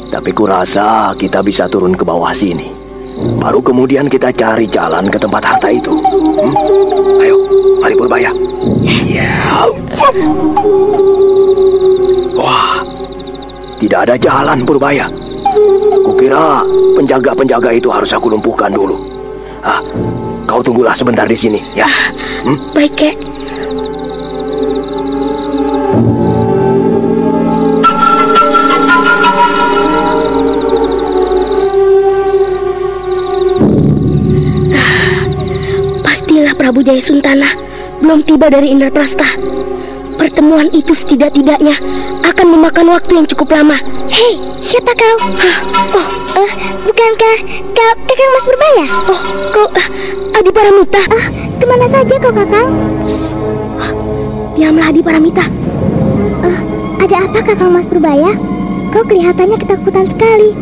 Tapi kurasa kita bisa turun ke bawah sini. Baru kemudian kita cari jalan ke tempat harta itu. Ayo, mari Purbaya. Wah, tidak ada jalan Purbaya. Kukira penjaga-penjaga itu harus aku lumpuhkan dulu. Kau tunggulah sebentar di sini, ya. Baik, Kek. Pastilah Prabu Jaya Suntana belum tiba dari Indraprasta. Pertemuan itu setidak-tidaknya akan memakan waktu yang cukup lama. Hei, siapa kau? Bukankah kau Kakang Mas Purbaya? Kau Adiparamita. Kemana saja kau, Kakang? Diamlah Adiparamita. Ada apa, Kakang Mas Purbaya? Kau kelihatannya ketakutan sekali.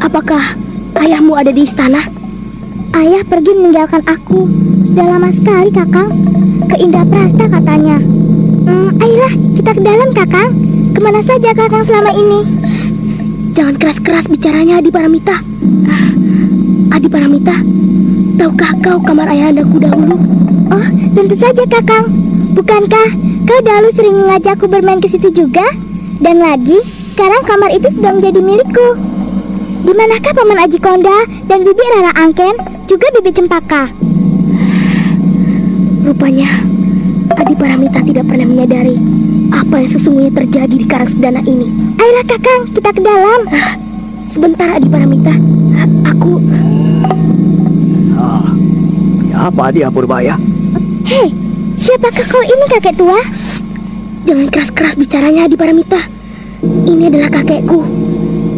Apakah ayahmu ada di istana? Ayah pergi meninggalkan aku. Sudah lama sekali, Kakang. Ke Indraprasta katanya. Ayolah, kita ke dalam, Kakang. Kemana saja Kakang selama ini? Jangan keras-keras bicaranya, Adiparamita. Adiparamita, tahukah kau kamar ayahandaku dahulu? Oh, tentu saja, Kakang. Bukankah kau dahulu sering mengajakku bermain ke situ juga? Dan lagi, sekarang kamar itu sudah menjadi milikku. Di manakah Paman Aji Konda dan Bibi Rara Angken, juga Bibi Cempaka? Rupanya Adiparamita tidak pernah menyadari apa yang sesungguhnya terjadi di Karangsedana ini. Ayolah, Kakang, kita ke dalam. Sebentar, Adiparamita. Aku... Siapa dia Purbaya? Hei, siapakah kau ini, kakek tua? Jangan keras-keras bicaranya, Adiparamita. Ini adalah kakekku.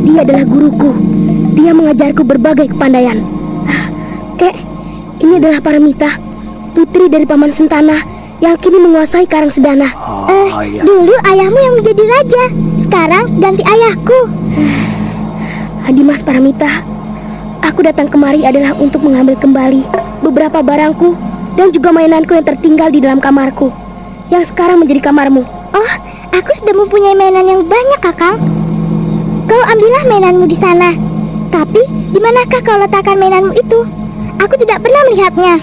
Dia adalah guruku. Dia mengajarku berbagai kepandaian. Kek, ini adalah Paramita, putri dari Paman Sentana yang kini menguasai Karangsedana. Dulu ayahmu yang menjadi raja. sekarang ganti ayahku. Dimas Paramita, aku datang kemari adalah untuk mengambil kembali beberapa barangku dan juga mainanku yang tertinggal di dalam kamarku, yang sekarang menjadi kamarmu. Oh, aku sudah mempunyai mainan yang banyak, Kakang. Kau ambillah mainanmu di sana. Tapi, di manakah kau letakkan mainanmu itu? Aku tidak pernah melihatnya.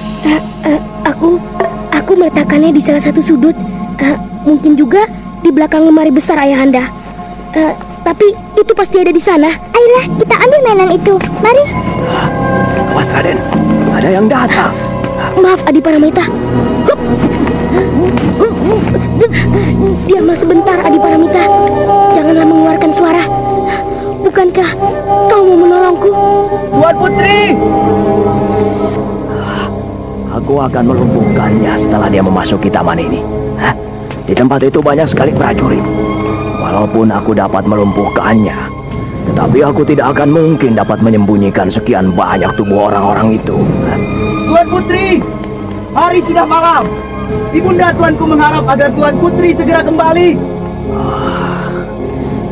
Aku meletakkannya di salah satu sudut. Mungkin juga di belakang lemari besar Ayahanda. Tapi itu pasti ada di sana. Ayolah, kita ambil mainan itu. Mari. Awas Raden, ada yang datang. Maaf Adi Paramita. Diamlah sebentar Adi Paramita. Janganlah mengeluarkan suara. Bukankah kau mau menolongku? Tuan Putri! Aku akan melumpuhkannya setelah dia memasuki taman ini. Di tempat itu banyak sekali prajurit. Walaupun aku dapat melumpuhkannya, tetapi aku tidak akan mungkin dapat menyembunyikan sekian banyak tubuh orang-orang itu. Tuan Putri! Hari sudah malam. Ibunda tuanku mengharap agar Tuan Putri segera kembali.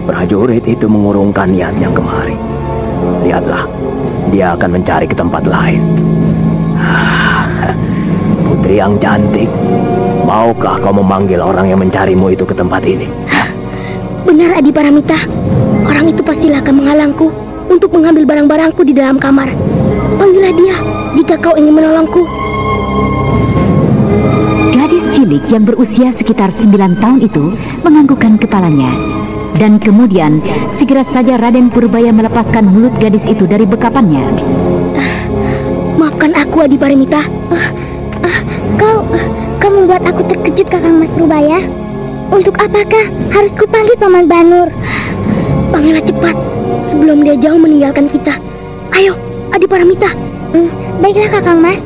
Prajurit itu mengurungkan niatnya kemari. Lihatlah, dia akan mencari ke tempat lain. Putri yang cantik, maukah kau memanggil orang yang mencarimu itu ke tempat ini? Benar Adi Paramita, orang itu pastilah akan menghalangku untuk mengambil barang-barangku di dalam kamar. Panggillah dia jika kau ingin menolongku. Gadis cilik yang berusia sekitar 9 tahun itu menganggukkan kepalanya. Dan kemudian segera saja Raden Purbaya melepaskan mulut gadis itu dari bekapannya. Maafkan aku Adi Paramita. Kau membuat aku terkejut, Kakang Mas Purbaya. Untuk apakah harus kupanggil Paman Banur? Panggillah cepat sebelum dia jauh meninggalkan kita. Ayo Adi Paramita. Baiklah Kakang Mas.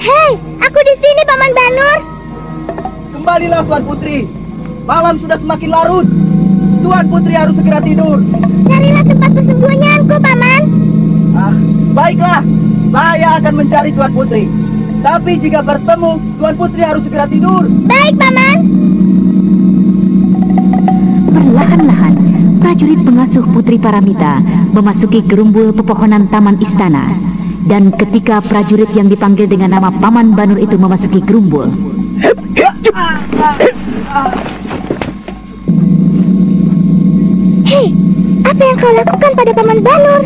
Hei, aku di sini Paman Banur. Kembalilah Tuan Putri. Malam sudah semakin larut. Tuan Putri harus segera tidur. Carilah tempat persembunyianku, Paman. Baiklah, saya akan mencari Tuan Putri. Tapi jika bertemu, Tuan Putri harus segera tidur. Baik, Paman. Perlahan-lahan, prajurit pengasuh Putri Paramita memasuki gerumbul pepohonan taman istana. Dan ketika prajurit yang dipanggil dengan nama Paman Banur itu memasuki gerumbul, hei, apa yang kau lakukan pada Paman Banur?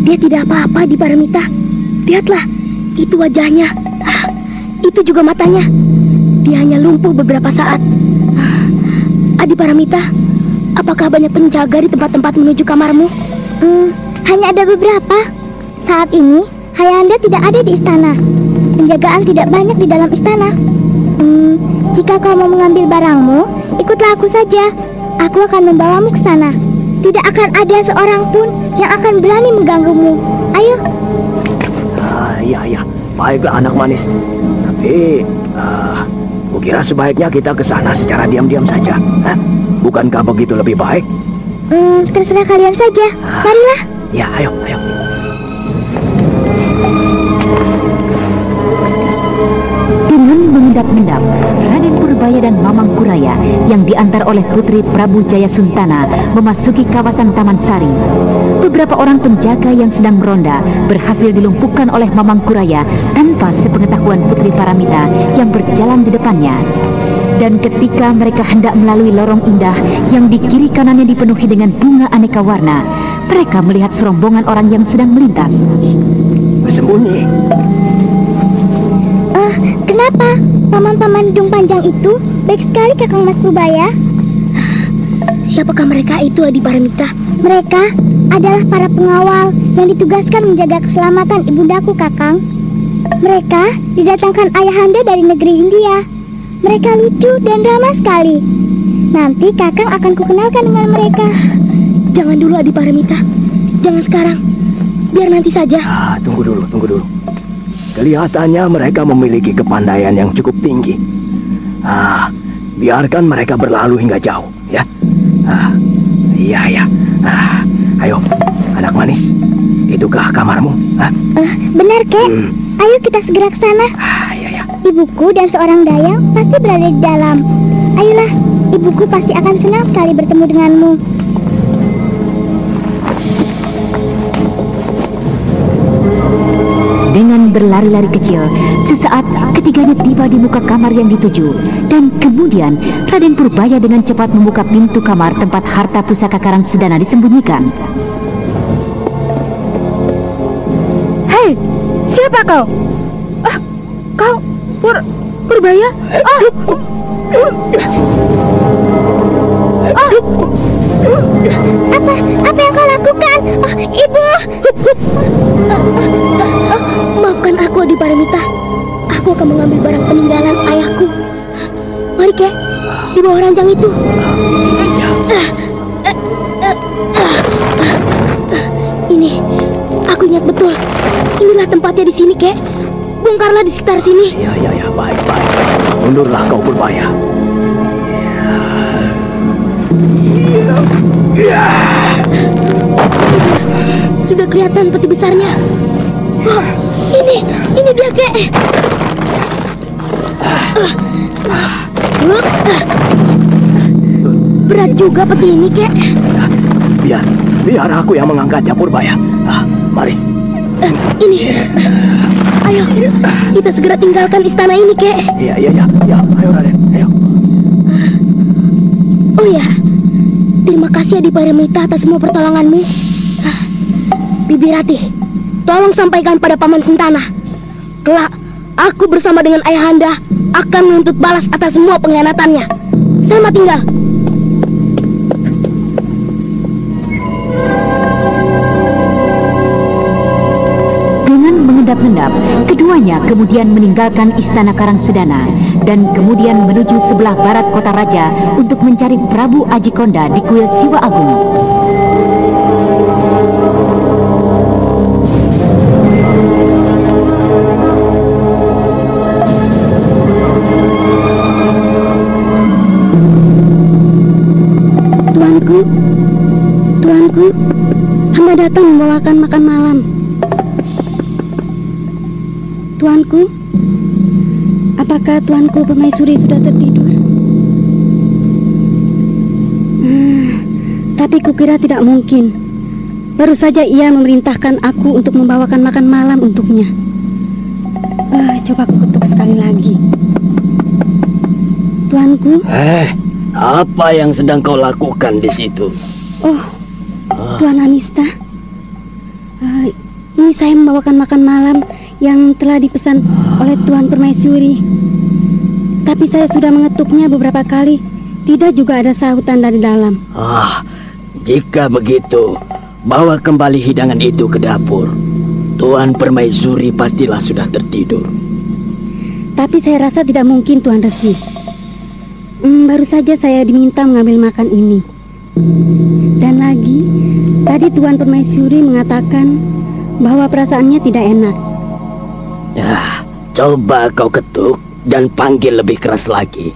Dia tidak apa-apa Adi Paramita. Lihatlah, itu wajahnya. Itu juga matanya. Dia hanya lumpuh beberapa saat. Adi Paramita, apakah banyak penjaga di tempat-tempat menuju kamarmu? Hanya ada beberapa. Saat ini, Ayahanda tidak ada di istana. Penjagaan tidak banyak di dalam istana. Jika kau mau mengambil barangmu, ikutlah aku saja. Aku akan membawamu ke sana. Tidak akan ada seorang pun yang akan berani mengganggumu. Ayo. Iya. Baiklah anak manis. Tapi, kukira sebaiknya kita ke sana secara diam-diam saja. Bukankah begitu lebih baik? Terserah kalian saja. Marilah. Ya, ayo. Dengan mengendap-endap, Raden Purbaya dan Mamang Kuraya yang diantar oleh Putri Prabu Jayasuntana memasuki kawasan Taman Sari. Beberapa orang penjaga yang sedang meronda berhasil dilumpuhkan oleh Mamang Kuraya tanpa sepengetahuan Putri Paramita yang berjalan di depannya. Dan ketika mereka hendak melalui lorong indah yang di kiri kanannya dipenuhi dengan bunga aneka warna, mereka melihat serombongan orang yang sedang melintas. Bersembunyi. Kenapa? Paman-paman hidung panjang itu baik sekali Kakang Mas Purbaya. Siapakah mereka itu Adi Paramita? Mereka adalah para pengawal yang ditugaskan menjaga keselamatan ibundaku, Kakang. Mereka didatangkan Ayahanda dari negeri India. Mereka lucu dan ramah sekali. Nanti Kakang akan kukenalkan dengan mereka. Jangan dulu Adi Paramita. Jangan sekarang. Biar nanti saja. Tunggu dulu. Kelihatannya mereka memiliki kepandaian yang cukup tinggi. Biarkan mereka berlalu hingga jauh, ya. Iya. Ayo, anak manis. Itukah kamarmu? Benar, Kek. Ayo kita segera ke sana. Iya. Ibuku dan seorang dayang pasti berada di dalam. Ayolah, Ibu ibuku pasti akan senang sekali bertemu denganmu. Dengan berlari-lari kecil, sesaat ketiganya tiba di muka kamar yang dituju. Dan kemudian Raden Purbaya dengan cepat membuka pintu kamar tempat harta pusaka Karang Sedana disembunyikan. Hei, siapa kau? Kau Purbaya? Apa yang kau lakukan? Ibu! Maafkan aku, Adi Paramita. Aku akan mengambil barang peninggalan ayahku. Mari, Kek, di bawah ranjang itu. Ini, aku ingat betul. Inilah tempatnya di sini, Kek. Bongkarlah di sekitar sini. Ya, baik. Mundurlah kau, Purbaya. Sudah kelihatan peti besarnya. Oh, ini dia, Kek. Berat juga peti ini, Kek. Biar aku yang mengangkatnya, Purbaya. Mari. Ini. Ayo, kita segera tinggalkan istana ini, Kek. Iya. Ayo, Raden. Ayo. Oh ya, terima kasih Adi Paramita atas semua pertolonganmu. Bibi Ratih, tolong sampaikan pada Paman Sentana. Kelak, aku bersama dengan Ayahanda akan menuntut balas atas semua pengkhianatannya. Selamat tinggal. Dengan mengendap-endap, keduanya kemudian meninggalkan istana Karang Sedana dan kemudian menuju sebelah barat kota raja untuk mencari Prabu Ajikonda di kuil Siwa Agung. Tuanku, hamba datang membawakan makan malam. Tuanku, apakah Tuanku Permaisuri sudah tertidur? Tapi kukira tidak mungkin. Baru saja ia memerintahkan aku untuk membawakan makan malam untuknya. Coba kutuk sekali lagi. Tuanku. Apa yang sedang kau lakukan di situ? Tuan Amista. Ini saya membawakan makan malam yang telah dipesan oleh Tuan Permaisuri. Tapi saya sudah mengetuknya beberapa kali. Tidak juga ada sahutan dari dalam. Jika begitu, bawa kembali hidangan itu ke dapur. Tuan Permaisuri pastilah sudah tertidur. Tapi saya rasa tidak mungkin, Tuan Resi. Baru saja saya diminta mengambil makan ini. Dan lagi, tadi Tuan Permaisuri mengatakan bahwa perasaannya tidak enak. Coba kau ketuk dan panggil lebih keras lagi.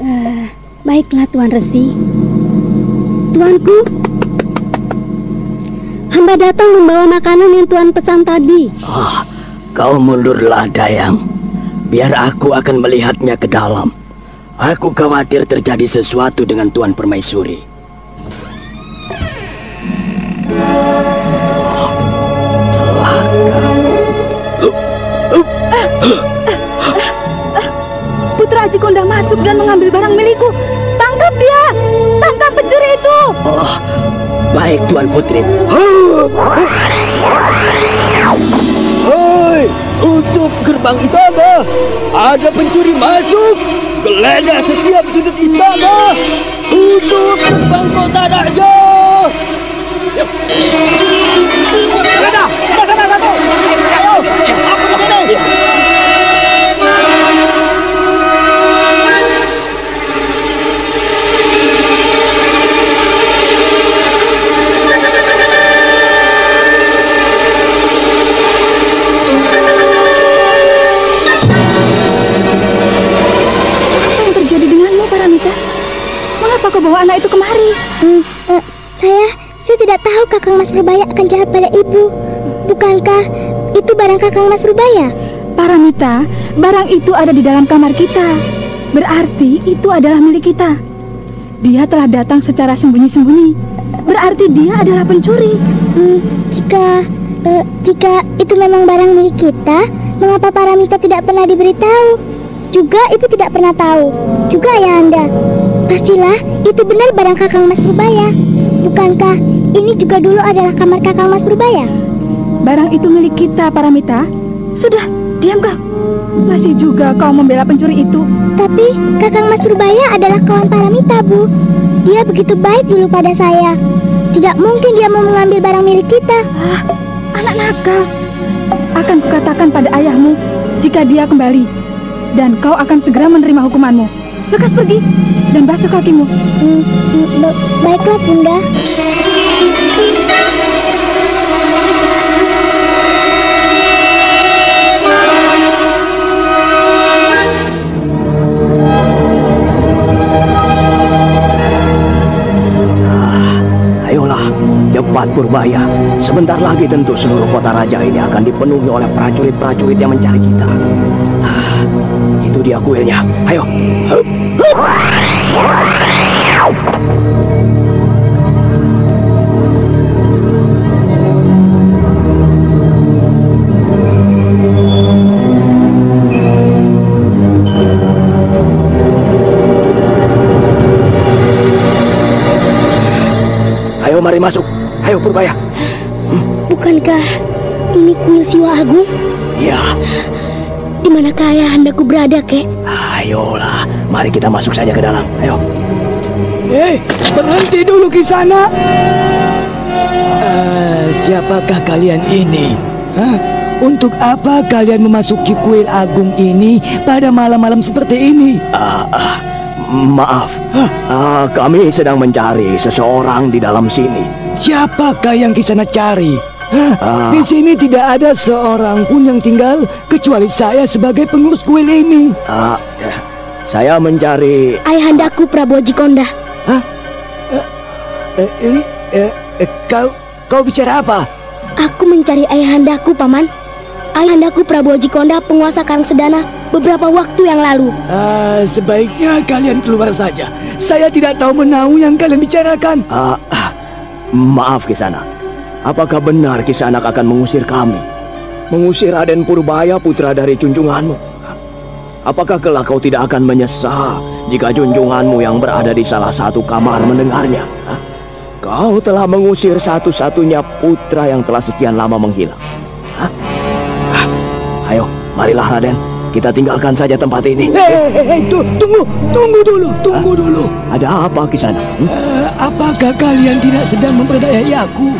Baiklah, Tuan Resi. Tuanku, hamba datang membawa makanan yang Tuan pesan tadi. Kau mundurlah, Dayang. Biar aku akan melihatnya ke dalam. Aku khawatir terjadi sesuatu dengan Tuan Permaisuri. Putra Ajikonda masuk dan mengambil barang milikku. Tangkap dia! Tangkap pencuri itu! Baik, Tuan Putri. Hei, tutup gerbang istana. Ada pencuri masuk. Geledah setiap sudut istana. Tutup gerbang kota raja. Geledah, sana satu. Ayo, aku di sini. Mengapa kau bawa anak itu kemari? Saya tidak tahu Kakang Mas Purbaya akan jahat pada ibu. Bukankah itu barang Kakang Mas Purbaya? Paramita, barang itu ada di dalam kamar kita. Berarti itu adalah milik kita. Dia telah datang secara sembunyi-sembunyi. Berarti dia adalah pencuri. Jika itu memang barang milik kita, mengapa Paramita tidak pernah diberitahu? Juga ibu tidak pernah tahu. Juga ayahanda. Pastilah itu benar barang Kakang Mas Purbaya. Bukankah ini juga dulu adalah kamar Kakang Mas Purbaya? Barang itu milik kita, Paramita. Sudah, diam kau. Masih juga kau membela pencuri itu. Tapi Kakang Mas Purbaya adalah kawan Paramita, Bu. Dia begitu baik dulu pada saya. Tidak mungkin dia mau mengambil barang milik kita. Anak nakal. Akan kukatakan pada ayahmu jika dia kembali. Dan kau akan segera menerima hukumanmu. Lekas pergi dan basuh kakimu. Baiklah, Bunda. Ayolah, cepat Purbaya. Sebentar lagi tentu seluruh kota raja ini akan dipenuhi oleh prajurit-prajurit yang mencari kita. Itu dia kuilnya. Ayo. Ayo, mari masuk. Ayo, Purbaya. Bukankah ini kuil Siwa Agung? Iya. Di manakah ayahandaku berada, Kek? Ayolah, mari kita masuk saja ke dalam. Ayo. Berhenti dulu Kisana. Siapakah kalian ini? Untuk apa kalian memasuki kuil agung ini pada malam-malam seperti ini? Maaf, kami sedang mencari seseorang di dalam sini. Siapakah yang Kisana cari? Di sini tidak ada seorang pun yang tinggal kecuali saya sebagai pengurus kuil ini. Saya mencari ayahandaku Prabu Ajikonda. Kau bicara apa? Aku mencari ayahandaku, Paman. Ayahandaku Prabu Ajikonda, penguasa Karangsedana, beberapa waktu yang lalu. Sebaiknya kalian keluar saja. Saya tidak tahu menahu yang kalian bicarakan. Maaf Kisana. Apakah benar Kisanak akan mengusir kami? Mengusir Raden Purbaya, putra dari junjunganmu? Apakah kelak kau tidak akan menyesal jika junjunganmu yang berada di salah satu kamar mendengarnya? Kau telah mengusir satu-satunya putra yang telah sekian lama menghilang. Ayo, marilah Raden. Kita tinggalkan saja tempat ini. Tunggu dulu. Ada apa Kisana? Apakah kalian tidak sedang memperdayai aku?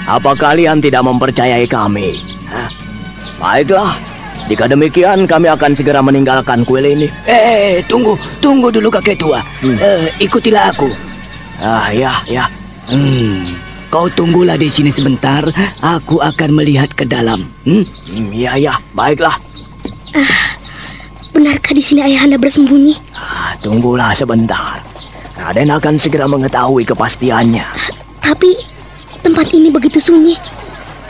Apa kalian tidak mempercayai kami? Baiklah, jika demikian kami akan segera meninggalkan kuil ini. Tunggu dulu kakek tua. Ikutilah aku. Ya. Kau tunggulah di sini sebentar. Aku akan melihat ke dalam. Ya, baiklah. Benarkah di sini ayahanda bersembunyi? Tunggulah sebentar. Raden akan segera mengetahui kepastiannya. Tapi tempat ini begitu sunyi.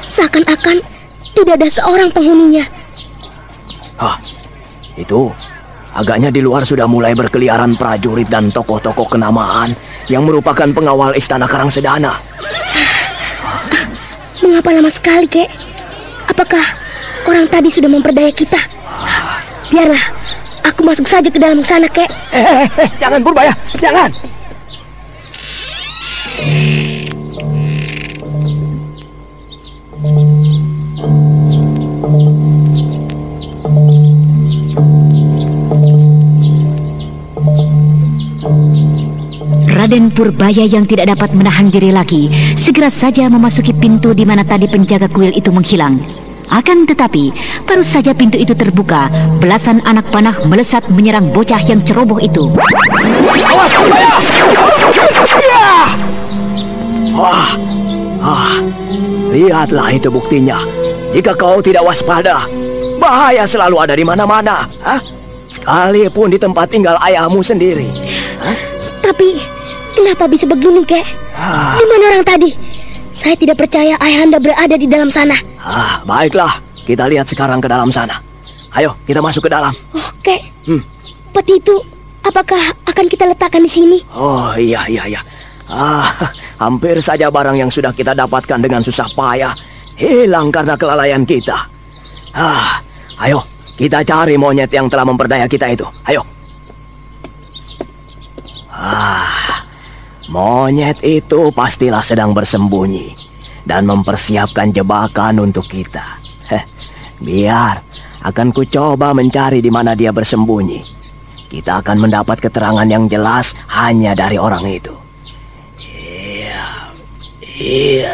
Seakan-akan tidak ada seorang penghuninya. Itu agaknya di luar sudah mulai berkeliaran prajurit dan tokoh-tokoh kenamaan yang merupakan pengawal istana Karangsedana. Mengapa lama sekali, Kek? Apakah orang tadi sudah memperdaya kita? Biarlah, aku masuk saja ke dalam sana, Kek. Jangan Purbaya, jangan. Raden Purbaya yang tidak dapat menahan diri lagi segera saja memasuki pintu di mana tadi penjaga kuil itu menghilang. Akan tetapi, baru saja pintu itu terbuka, belasan anak panah melesat menyerang bocah yang ceroboh itu. Awas Purbaya! Lihatlah itu buktinya. Jika kau tidak waspada, bahaya selalu ada di mana-mana. Sekalipun di tempat tinggal ayahmu sendiri. Tapi kenapa bisa begini, Kek? Di mana orang tadi? Saya tidak percaya ayahanda berada di dalam sana. Baiklah, kita lihat sekarang ke dalam sana. Ayo, kita masuk ke dalam. Kek. Peti itu apakah akan kita letakkan di sini? Oh iya. Hampir saja barang yang sudah kita dapatkan dengan susah payah hilang karena kelalaian kita. Ayo, kita cari monyet yang telah memperdaya kita itu. Ayo. Monyet itu pastilah sedang bersembunyi dan mempersiapkan jebakan untuk kita. Biar akan ku coba mencari di mana dia bersembunyi. Kita akan mendapat keterangan yang jelas hanya dari orang itu. Iya.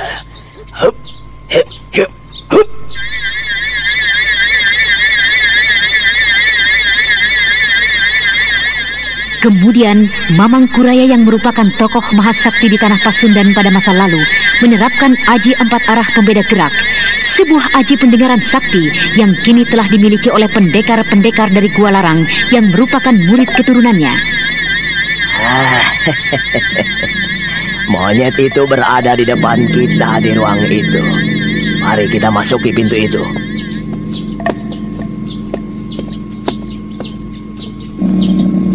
Hup. Kemudian Mamang Kuraya yang merupakan tokoh mahasakti di tanah Pasundan pada masa lalu menerapkan aji 4 arah pembeda gerak, sebuah aji pendengaran sakti yang kini telah dimiliki oleh pendekar-pendekar dari Gua Larang yang merupakan murid keturunannya. Monyet itu berada di depan kita di ruang itu. Mari kita masuki pintu itu.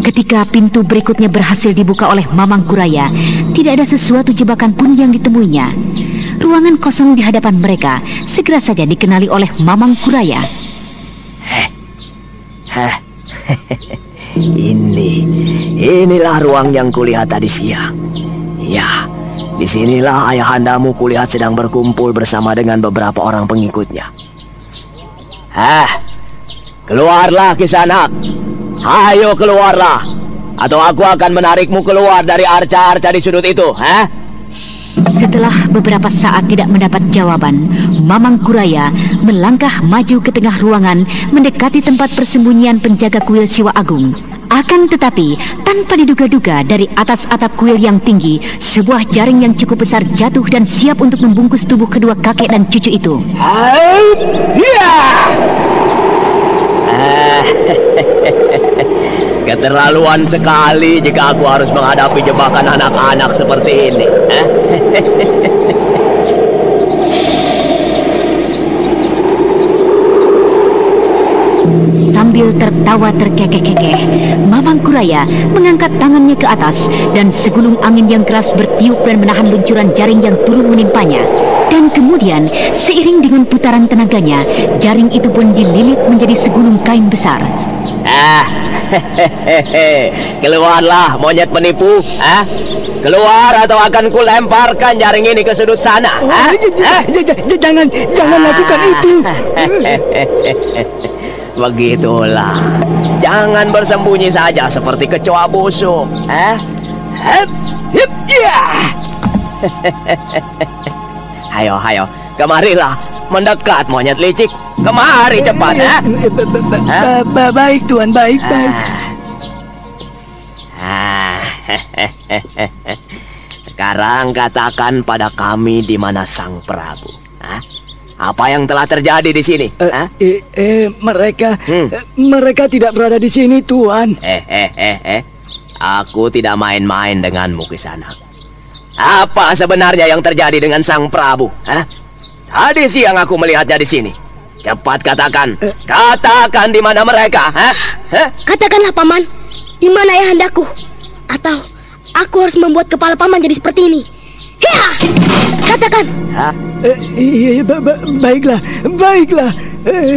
Ketika pintu berikutnya berhasil dibuka oleh Mamang Kuraya, tidak ada sesuatu jebakan pun yang ditemuinya. Ruangan kosong di hadapan mereka segera saja dikenali oleh Mamang Kuraya. Inilah ruang yang kulihat tadi siang. Ya, disinilah ayahandamu kulihat sedang berkumpul bersama dengan beberapa orang pengikutnya. Keluarlah Kisanak. Ayo keluarlah, atau aku akan menarikmu keluar dari arca-arca di sudut itu. Setelah beberapa saat tidak mendapat jawaban, Mamang Kuraya melangkah maju ke tengah ruangan mendekati tempat persembunyian penjaga kuil Siwa Agung. Akan tetapi, tanpa diduga-duga dari atas atap kuil yang tinggi, sebuah jaring yang cukup besar jatuh dan siap untuk membungkus tubuh kedua kakek dan cucu itu. Keterlaluan sekali jika aku harus menghadapi jebakan anak-anak seperti ini. Sambil tertawa terkekeh-kekeh, Mamang Kuraya mengangkat tangannya ke atas dan segulung angin yang keras bertiup dan menahan luncuran jaring yang turun menimpanya. Dan kemudian, seiring dengan putaran tenaganya, jaring itu pun dililit menjadi segulung kain besar. Keluarlah monyet penipu. Keluar atau akan kulemparkan jaring ini ke sudut sana. Jangan lakukan itu. Begitulah. Jangan bersembunyi saja seperti kecoa busuk. Ayo, kemarilah, mendekat monyet licik. Kemari cepat. Baik Tuan, baik. Sekarang katakan pada kami di mana Sang Prabu. Apa yang telah terjadi di sini? Mereka tidak berada di sini, Tuan. Aku tidak main-main denganmu Kisanak. Apa sebenarnya yang terjadi dengan Sang Prabu? Tadi siang aku melihatnya di sini. Cepat katakan. Katakan di mana mereka? Katakanlah Paman, di mana ayahandaku? Atau aku harus membuat kepala Paman jadi seperti ini? Katakan. Baiklah.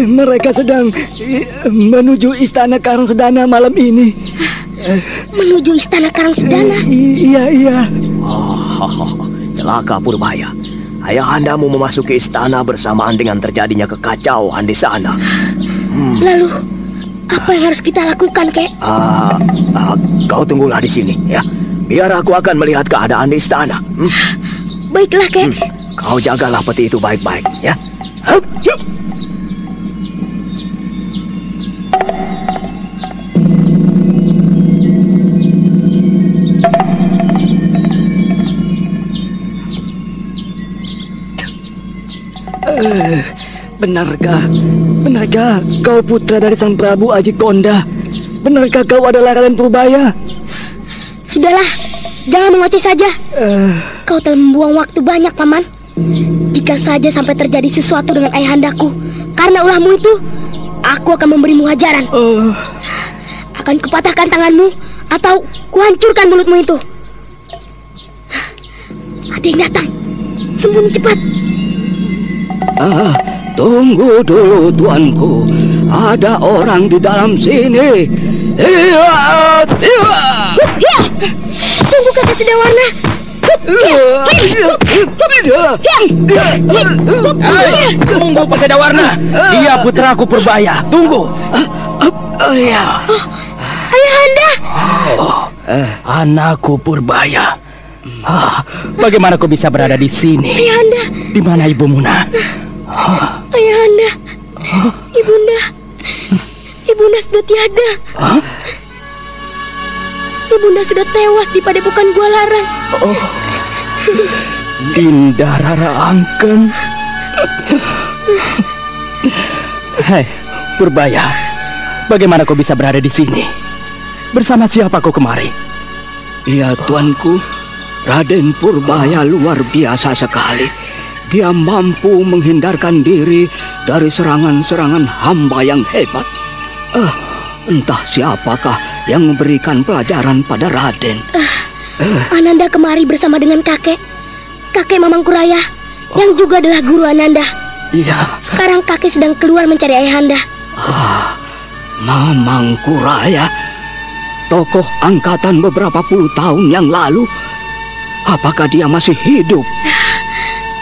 Mereka sedang menuju Istana Karangsedana malam ini. Menuju Istana Karangsedana? Iya. Celaka Purbaya. Ayahandamu memasuki istana bersamaan dengan terjadinya kekacauan di sana. Lalu, apa yang harus kita lakukan, Kek? Kau tunggulah di sini, ya. Biar aku akan melihat keadaan di istana. Baiklah, Kek. Kau jagalah peti itu baik-baik, ya. Benarkah kau putra dari Sang Prabu Aji Konda? Benarkah kau adalah Raden Purbaya? Sudahlah, jangan mengoceh saja. Kau telah membuang waktu banyak, Paman. Jika saja sampai terjadi sesuatu dengan ayahandaku karena ulahmu itu, aku akan memberimu ajaran. akan kupatahkan tanganmu atau kuhancurkan mulutmu itu. Ada yang datang. Sembunyi cepat. Tunggu dulu tuanku. Ada orang di dalam sini. Tunggu Kakak Sedawarna. Tunggu Pak Sedawarna. Dia putraku Purbaya. Tunggu. Ayahanda. Anakku Purbaya. Bagaimana kau bisa berada di sini? Ayahanda. Di mana ibumu, Nak? Ayahanda. Ibunda sudah tiada. Ibunda sudah tewas di padepokan Gua Larang. Dinda Rara Angken. Hei, Purbaya. Bagaimana kau bisa berada di sini? Bersama siapa kau kemari? Ya tuanku, Raden Purbaya luar biasa sekali. Dia mampu menghindarkan diri dari serangan-serangan hamba yang hebat. Entah siapakah yang memberikan pelajaran pada Raden. Ananda kemari bersama dengan kakek Mamangkuraya, yang juga adalah guru Ananda. Iya. Sekarang kakek sedang keluar mencari ayahanda. Mamangkuraya, tokoh angkatan beberapa puluh tahun yang lalu. Apakah dia masih hidup?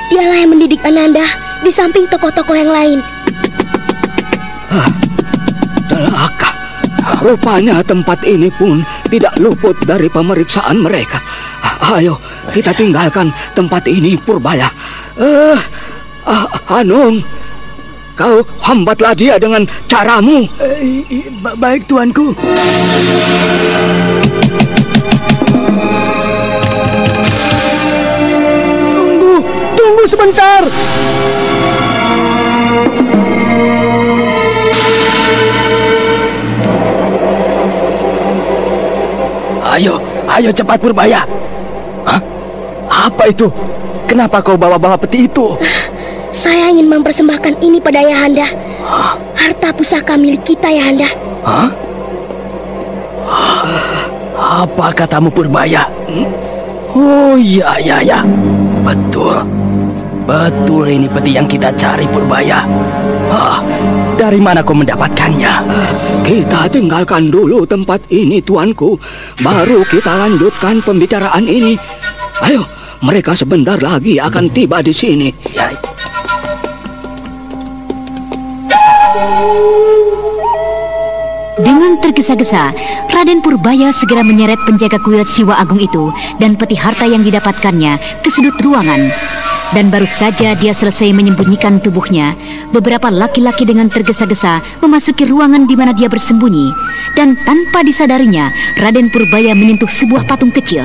Dialah yang mendidik Ananda di samping tokoh-tokoh yang lain. Delaka. Rupanya tempat ini pun tidak luput dari pemeriksaan mereka. Ayo, kita tinggalkan tempat ini, Purbaya. Hanung, kau hambatlah dia dengan caramu. Baik, tuanku. Tunggu sebentar. Ayo cepat Purbaya. Apa itu? Kenapa kau bawa-bawa peti itu? Saya ingin mempersembahkan ini pada ayahanda. Harta pusaka milik kita, ayahanda. Apa katamu Purbaya? Oh iya. Betul ini peti yang kita cari Purbaya. Dari mana kau mendapatkannya? Kita tinggalkan dulu tempat ini, tuanku. Baru kita lanjutkan pembicaraan ini. Ayo, mereka sebentar lagi akan tiba di sini. Ya. Dengan tergesa-gesa, Raden Purbaya segera menyeret penjaga kuil Siwa Agung itu dan peti harta yang didapatkannya ke sudut ruangan. Dan baru saja dia selesai menyembunyikan tubuhnya, beberapa laki-laki dengan tergesa-gesa memasuki ruangan di mana dia bersembunyi. Dan tanpa disadarinya, Raden Purbaya menyentuh sebuah patung kecil.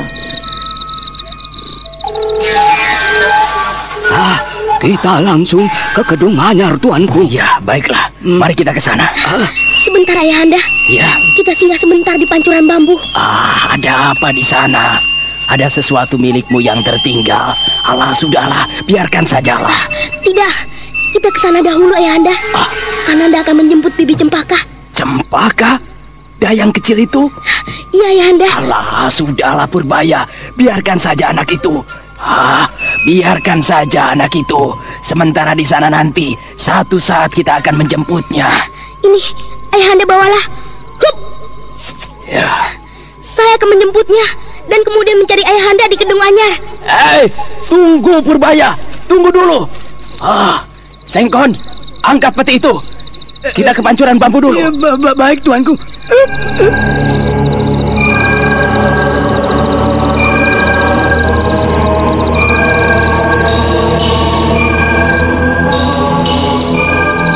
Kita langsung ke Kedung Anyar, tuanku. Ya, baiklah. Mari kita ke sana. Sebentar, ayahanda. Ya. Kita singgah sebentar di pancuran bambu. Ada apa di sana? Ada sesuatu milikmu yang tertinggal. Alah, sudahlah, biarkan sajalah. Tidak, kita ke sana dahulu, ayahanda. Ananda akan menjemput Bibi Cempaka. Cempaka? Dayang kecil itu? Iya, ayahanda. Alah, sudahlah Purbaya, biarkan saja anak itu. Biarkan saja anak itu. Sementara di sana nanti, satu saat kita akan menjemputnya. Ini, ayahanda bawalah. Hup. Ya. Saya akan menjemputnya dan kemudian mencari ayahanda di Kedung Anyar. Tunggu Purbaya, tunggu dulu. Sengkon, angkat peti itu. Kita ke pancuran bambu dulu. Baik, tuanku.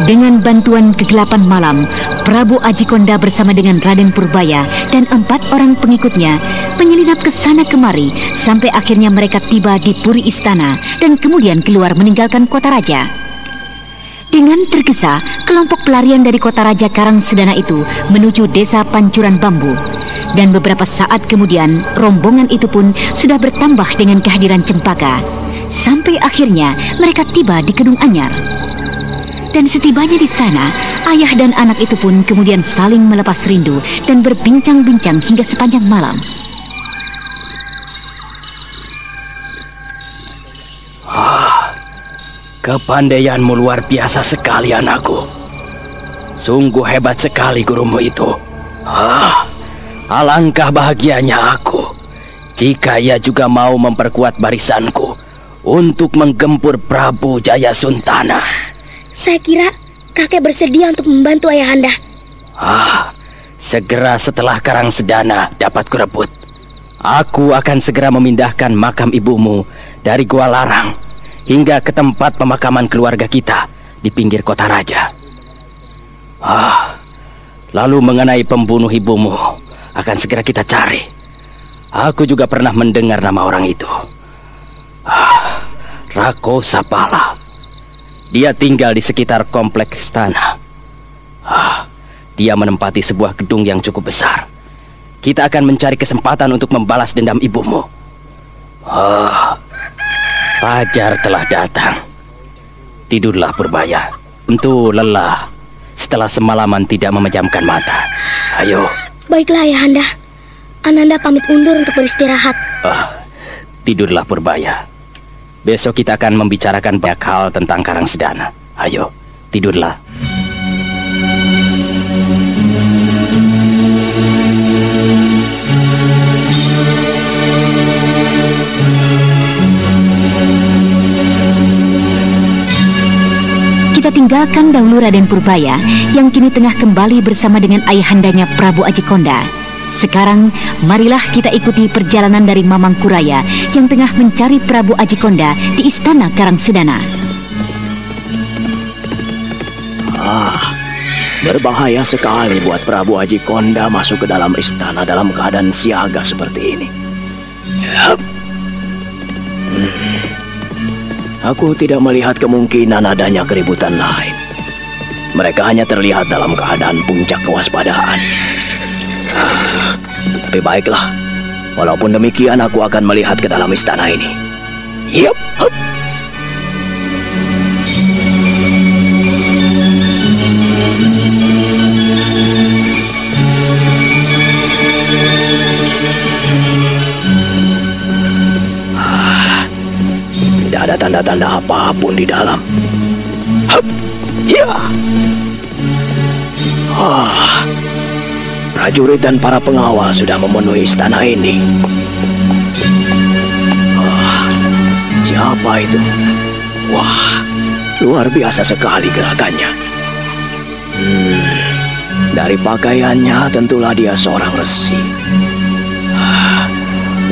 Dengan bantuan kegelapan malam, Prabu Ajikonda bersama dengan Raden Purbaya dan 4 orang pengikutnya menyelinap ke sana kemari sampai akhirnya mereka tiba di puri istana dan kemudian keluar meninggalkan kota raja. Dengan tergesa, kelompok pelarian dari kota raja Karang Sedana itu menuju desa Pancuran Bambu. Dan beberapa saat kemudian, rombongan itu pun sudah bertambah dengan kehadiran Cempaka. Sampai akhirnya mereka tiba di Kedung Anyar. Dan setibanya di sana, ayah dan anak itu pun kemudian saling melepas rindu dan berbincang-bincang hingga sepanjang malam. Kepandaianmu luar biasa sekali, anakku. Sungguh hebat sekali gurumu itu. Alangkah bahagianya aku jika ia juga mau memperkuat barisanku untuk menggempur Prabu Jayasuntana. Saya kira kakek bersedia untuk membantu ayahanda. Segera setelah Karang Sedana dapat kurebut, aku akan segera memindahkan makam ibumu dari Gua Larang hingga ke tempat pemakaman keluarga kita di pinggir kota raja. Lalu mengenai pembunuh ibumu akan segera kita cari. Aku juga pernah mendengar nama orang itu. Rako Sapala. Dia tinggal di sekitar kompleks istana. Dia menempati sebuah gedung yang cukup besar. Kita akan mencari kesempatan untuk membalas dendam ibumu. Fajar telah datang. Tidurlah Purbaya. Tentu lelah setelah semalaman tidak memejamkan mata. Ayo. Baiklah ayahanda. Ananda pamit undur untuk beristirahat. Tidurlah Purbaya. Besok kita akan membicarakan banyak hal tentang Karang Sedana. Ayo, tidurlah. Kita tinggalkan dahulu Raden Purbaya yang kini tengah kembali bersama dengan ayahandanya Prabu Ajikonda. Sekarang, marilah kita ikuti perjalanan dari Mamang Kuraya yang tengah mencari Prabu Ajikonda di Istana Karang Sedana. Berbahaya sekali buat Prabu Ajikonda masuk ke dalam istana dalam keadaan siaga seperti ini. Aku tidak melihat kemungkinan adanya keributan lain. Mereka hanya terlihat dalam keadaan puncak kewaspadaan. Tapi baiklah, walaupun demikian aku akan melihat ke dalam istana ini. Yup. Tidak ada tanda-tanda apapun di dalam. Prajurit dan para pengawal sudah memenuhi istana ini. Siapa itu? Wah, luar biasa sekali gerakannya. Dari pakaiannya tentulah dia seorang resi.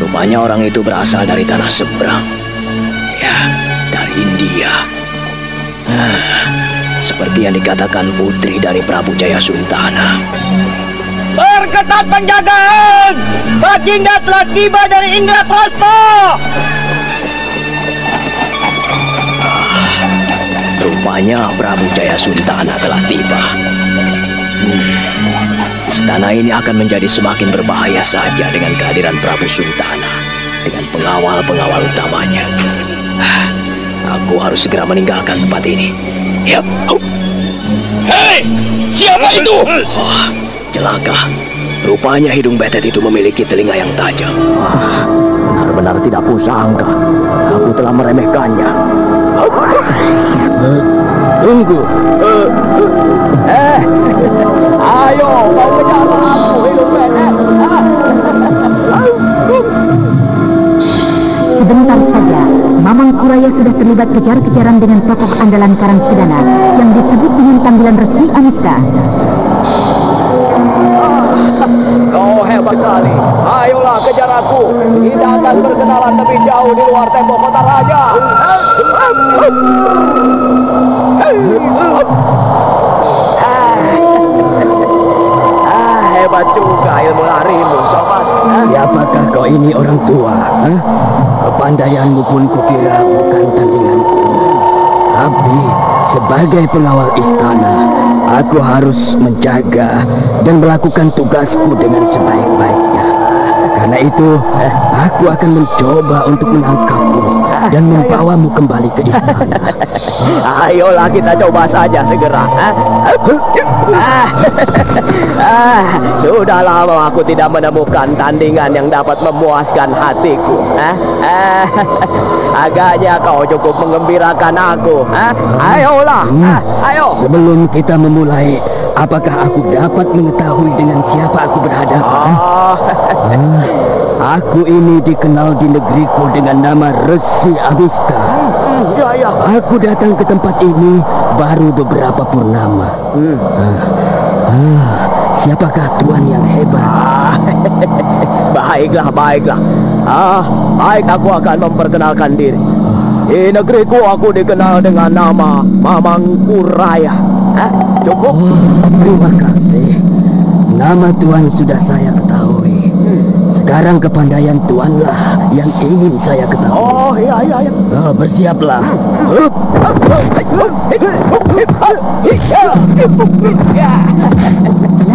Rupanya orang itu berasal dari tanah seberang. Ya, dari India. Seperti yang dikatakan putri dari Prabu Jayasuntana. Perketat penjagaan! Baginda telah tiba dari Indraprasta! Rupanya Prabu Jayasuntana telah tiba. Istana ini akan menjadi semakin berbahaya saja dengan kehadiran Prabu Suntana, dengan pengawal-pengawal utamanya. Aku harus segera meninggalkan tempat ini. Yap. Hei! Siapa itu? Celaka. Rupanya hidung betet itu memiliki telinga yang tajam. Benar-benar tidak kusangka. Aku telah meremehkannya. Tunggu. Ayo, kau kejar aku, hidung betet. Sebentar saja, Mamang Kuraya sudah terlibat kejar-kejaran dengan tokoh andalan Karang Sedana yang disebut dengan panggilan Resi Anista. Kau hebat sekali. Ayolah kejar aku. Kita akan berkenalan lebih jauh di luar tembok kota raja. Hebat juga ilmu larimu, sobat. Siapakah kau ini, orang tua? Kepandaianmu pun kukira bukan tandinganku. Tapi sebagai pengawal istana, aku harus menjaga dan melakukan tugasku dengan sebaik-baiknya. Karena itu, aku akan mencoba untuk menangkapmu. dan membawamu kembali ke istana. Ayolah kita coba saja segera. Sudah lama aku tidak menemukan tandingan yang dapat memuaskan hatiku. Agaknya kau cukup mengembirakan aku. Ayolah, ayo. Sebelum kita memulai, apakah aku dapat mengetahui dengan siapa aku berhadapan? Aku ini dikenal di negeriku dengan nama Resi Amista. Aku datang ke tempat ini baru beberapa purnama. Siapakah tuan yang hebat? Baiklah. Baik, aku akan memperkenalkan diri. Di negeriku aku dikenal dengan nama Mamangkuraya. Cukup? Terima kasih. Nama tuan sudah saya ketahui. Sekarang kepandaian tuanlah yang ingin saya ketahui. Oh, iya. Bersiaplah.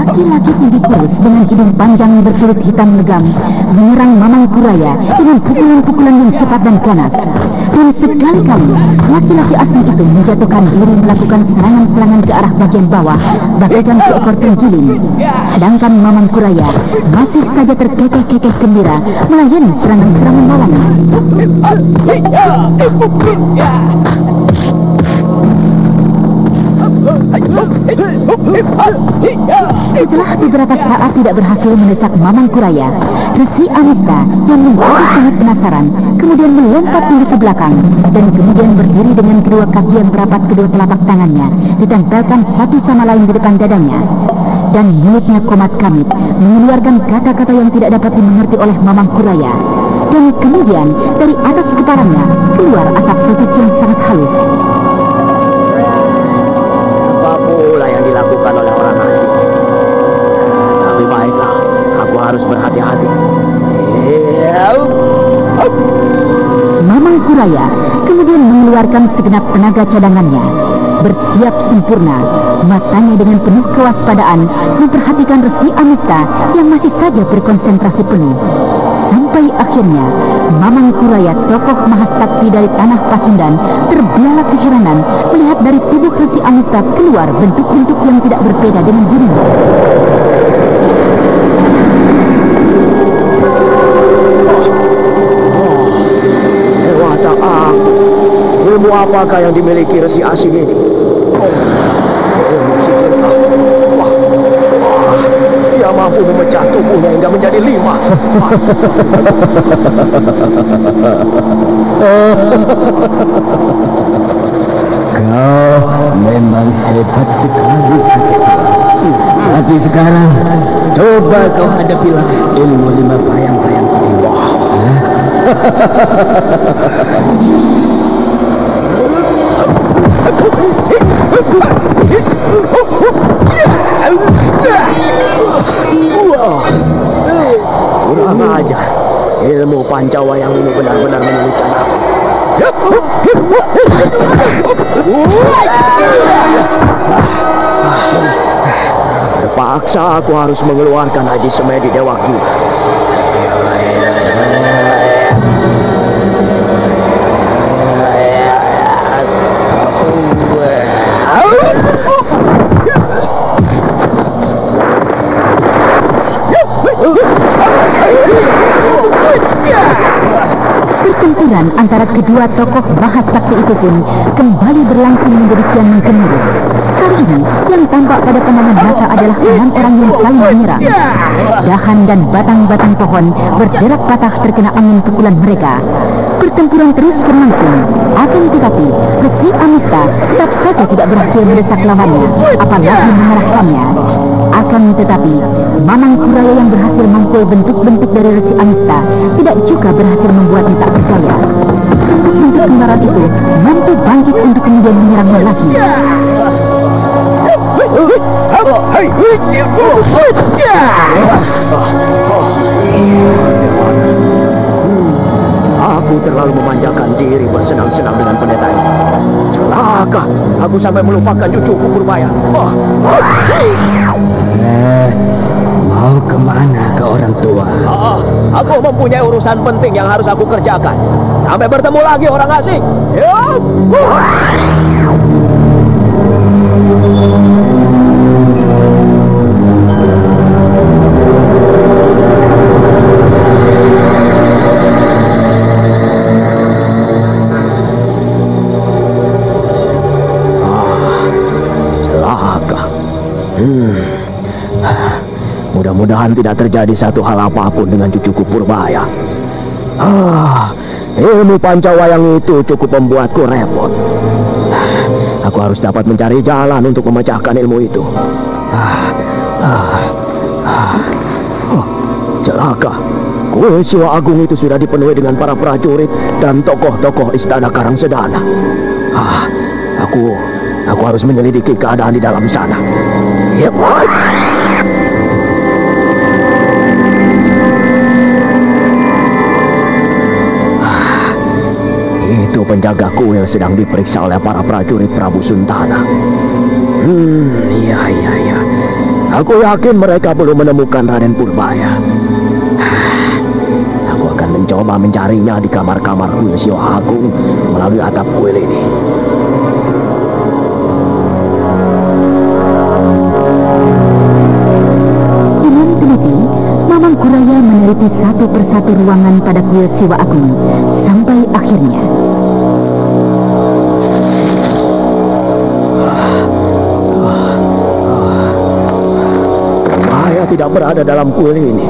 Laki-laki tinggi kurus dengan hidung panjang berkulit hitam legam menyerang Mamangkuraya dengan pukulan-pukulan yang cepat dan ganas. Dan sekali-kali laki-laki asing itu menjatuhkan diri melakukan serangan-serangan ke arah bagian bawah bagaikan seekor penggiling. Sedangkan Mamangkuraya masih saja terkekeh-kekeh gembira melayani serangan-serangan lawannya. Setelah beberapa saat tidak berhasil mendesak Mamangkuraya, Resi Amista yang menjadi sangat penasaran kemudian melompat tinggi ke belakang dan kemudian berdiri dengan kedua kaki yang merapat kedua telapak tangannya ditempelkan satu sama lain di depan dadanya. Dan mulutnya komat kamit mengeluarkan kata-kata yang tidak dapat dimengerti oleh Mamangkuraya. Dan kemudian dari atas kepalanya keluar asap pipis yang sangat halus. Pula yang dilakukan oleh orang asing. Tapi baiklah, aku harus berhati-hati. Mamangkuraya kemudian mengeluarkan segenap tenaga cadangannya. Bersiap sempurna, matanya dengan penuh kewaspadaan memperhatikan Resi Amista yang masih saja berkonsentrasi penuh. Sampai akhirnya Mamangkuraya, tokoh mahasakti dari tanah Pasundan, terbelalak keheranan melihat dari tubuh Resi Amista keluar bentuk-bentuk yang tidak berbeda dengan dirinya. Dewata aku, ilmu apakah yang dimiliki Resi asing ini? Ilmu sihir aku. Dia mampu memecah tubuhnya hingga menjadi 5. Kau memang hebat sekali. Tapi sekarang coba kau hadapilah ilmu 5 bayang-bayang ini. Kurang ajar. Ilmu Pancawayang ini benar-benar menyulitkan aku. Terpaksa aku harus mengeluarkan Haji Semedi Dewa Gila. Pertempuran antara kedua tokoh mahasakti itu pun kembali berlangsung menjadi kian menggemuruh. Kali ini yang tampak pada pandangan mata adalah 6 orang yang saling menyerang. Dahan dan batang-batang pohon berderak patah terkena angin pukulan mereka. Pertempuran terus berlangsung. Akan tetapi Resi Amista tetap saja tidak berhasil mendesak lawannya, apalagi mengalahkannya. Akan tetapi Mamangkuraya yang berhasil mangkul bentuk-bentuk dari Resi Amista tidak juga berhasil membuatnya tak berdaya. Bentuk-bentuk kemarahan itu mampu bangkit untuk kemudian menyerangnya lagi. Aku terlalu memanjakan diri bersenang-senang dengan pendeta ini. Celaka, aku sampai melupakan cucuku Purbaya. Mau kemana ke orang tua? Aku mempunyai urusan penting yang harus aku kerjakan. Sampai bertemu lagi orang asing. Yuk. Mudah-mudahan tidak terjadi satu hal apapun dengan cucuku Purbaya. Ilmu Pancawayang itu cukup membuatku repot. Aku harus dapat mencari jalan untuk memecahkan ilmu itu. Celaka. Kuil Siwa Agung itu sudah dipenuhi dengan para prajurit dan tokoh-tokoh istana Karangsedana. Aku harus menyelidiki keadaan di dalam sana. Yep. Itu penjaga kuil sedang diperiksa oleh para prajurit Prabu Suntana. Iya. Aku yakin mereka belum menemukan Raden Purbaya. Aku akan mencoba mencarinya di kamar-kamar kuil Siwa Agung melalui atap kuil ini. Dengan teliti, Mamang Kuraya meneliti satu persatu ruangan pada kuil Siwa Agung sampai akhirnya Purbaya tidak berada dalam kuil ini.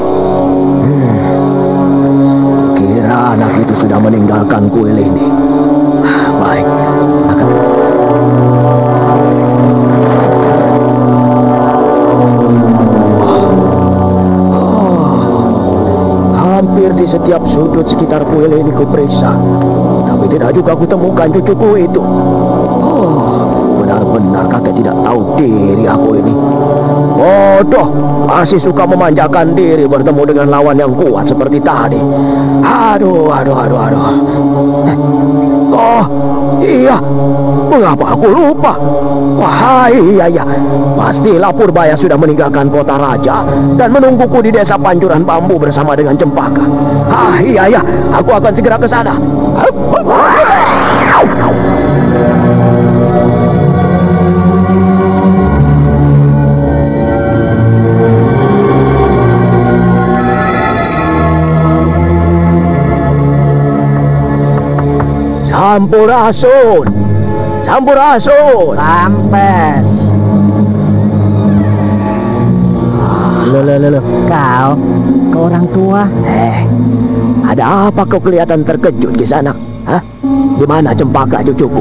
Kira anak itu sudah meninggalkan kuil ini. Baik, hampir di setiap sudut sekitar kuil ini kuperiksa, tapi tidak juga kutemukan cucuku itu. Benar-benar kakek tidak tahu diri aku ini. Bodoh, masih suka memanjakan diri bertemu dengan lawan yang kuat seperti tadi. Aduh. Oh, iya. Mengapa aku lupa? Wah, iya. Pastilah Purbaya sudah meninggalkan kota raja dan menungguku di desa Pancuran Bambu bersama dengan Cempaka. Iya. Aku akan segera ke sana. Sampurasun. Rampes. Loh. Kau orang tua. Ada apa kau kelihatan terkejut di sana? Di mana Cempaka cucuku?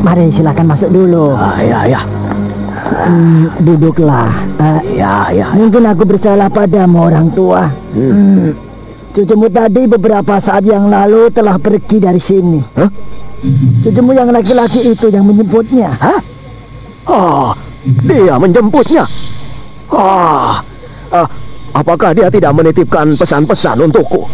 Mari silakan masuk dulu. Iya. Duduklah. Iya. Mungkin aku bersalah padamu orang tua. Cucumu tadi beberapa saat yang lalu telah pergi dari sini. Cucumu yang laki-laki itu yang menjemputnya. Dia menjemputnya. Apakah dia tidak menitipkan pesan-pesan untukku?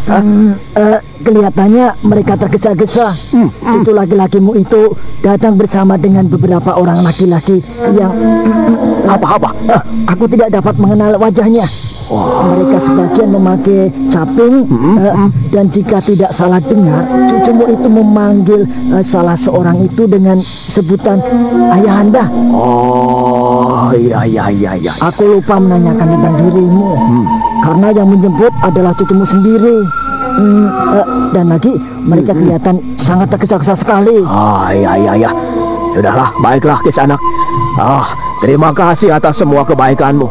Kelihatannya mereka tergesa-gesa. Cucu laki-lakimu itu datang bersama dengan beberapa orang laki-laki yang... Apa? Aku tidak dapat mengenal wajahnya. Mereka sebagian memakai caping dan jika tidak salah dengar, cucumu itu memanggil salah seorang itu dengan sebutan ayahanda. Iya. Aku lupa menanyakan tentang dirimu, karena yang menjemput adalah cucumu sendiri. Dan lagi mereka kelihatan sangat tergesa-gesa sekali. Iya. Sudahlah, baiklah Kisanak. Terima kasih atas semua kebaikanmu.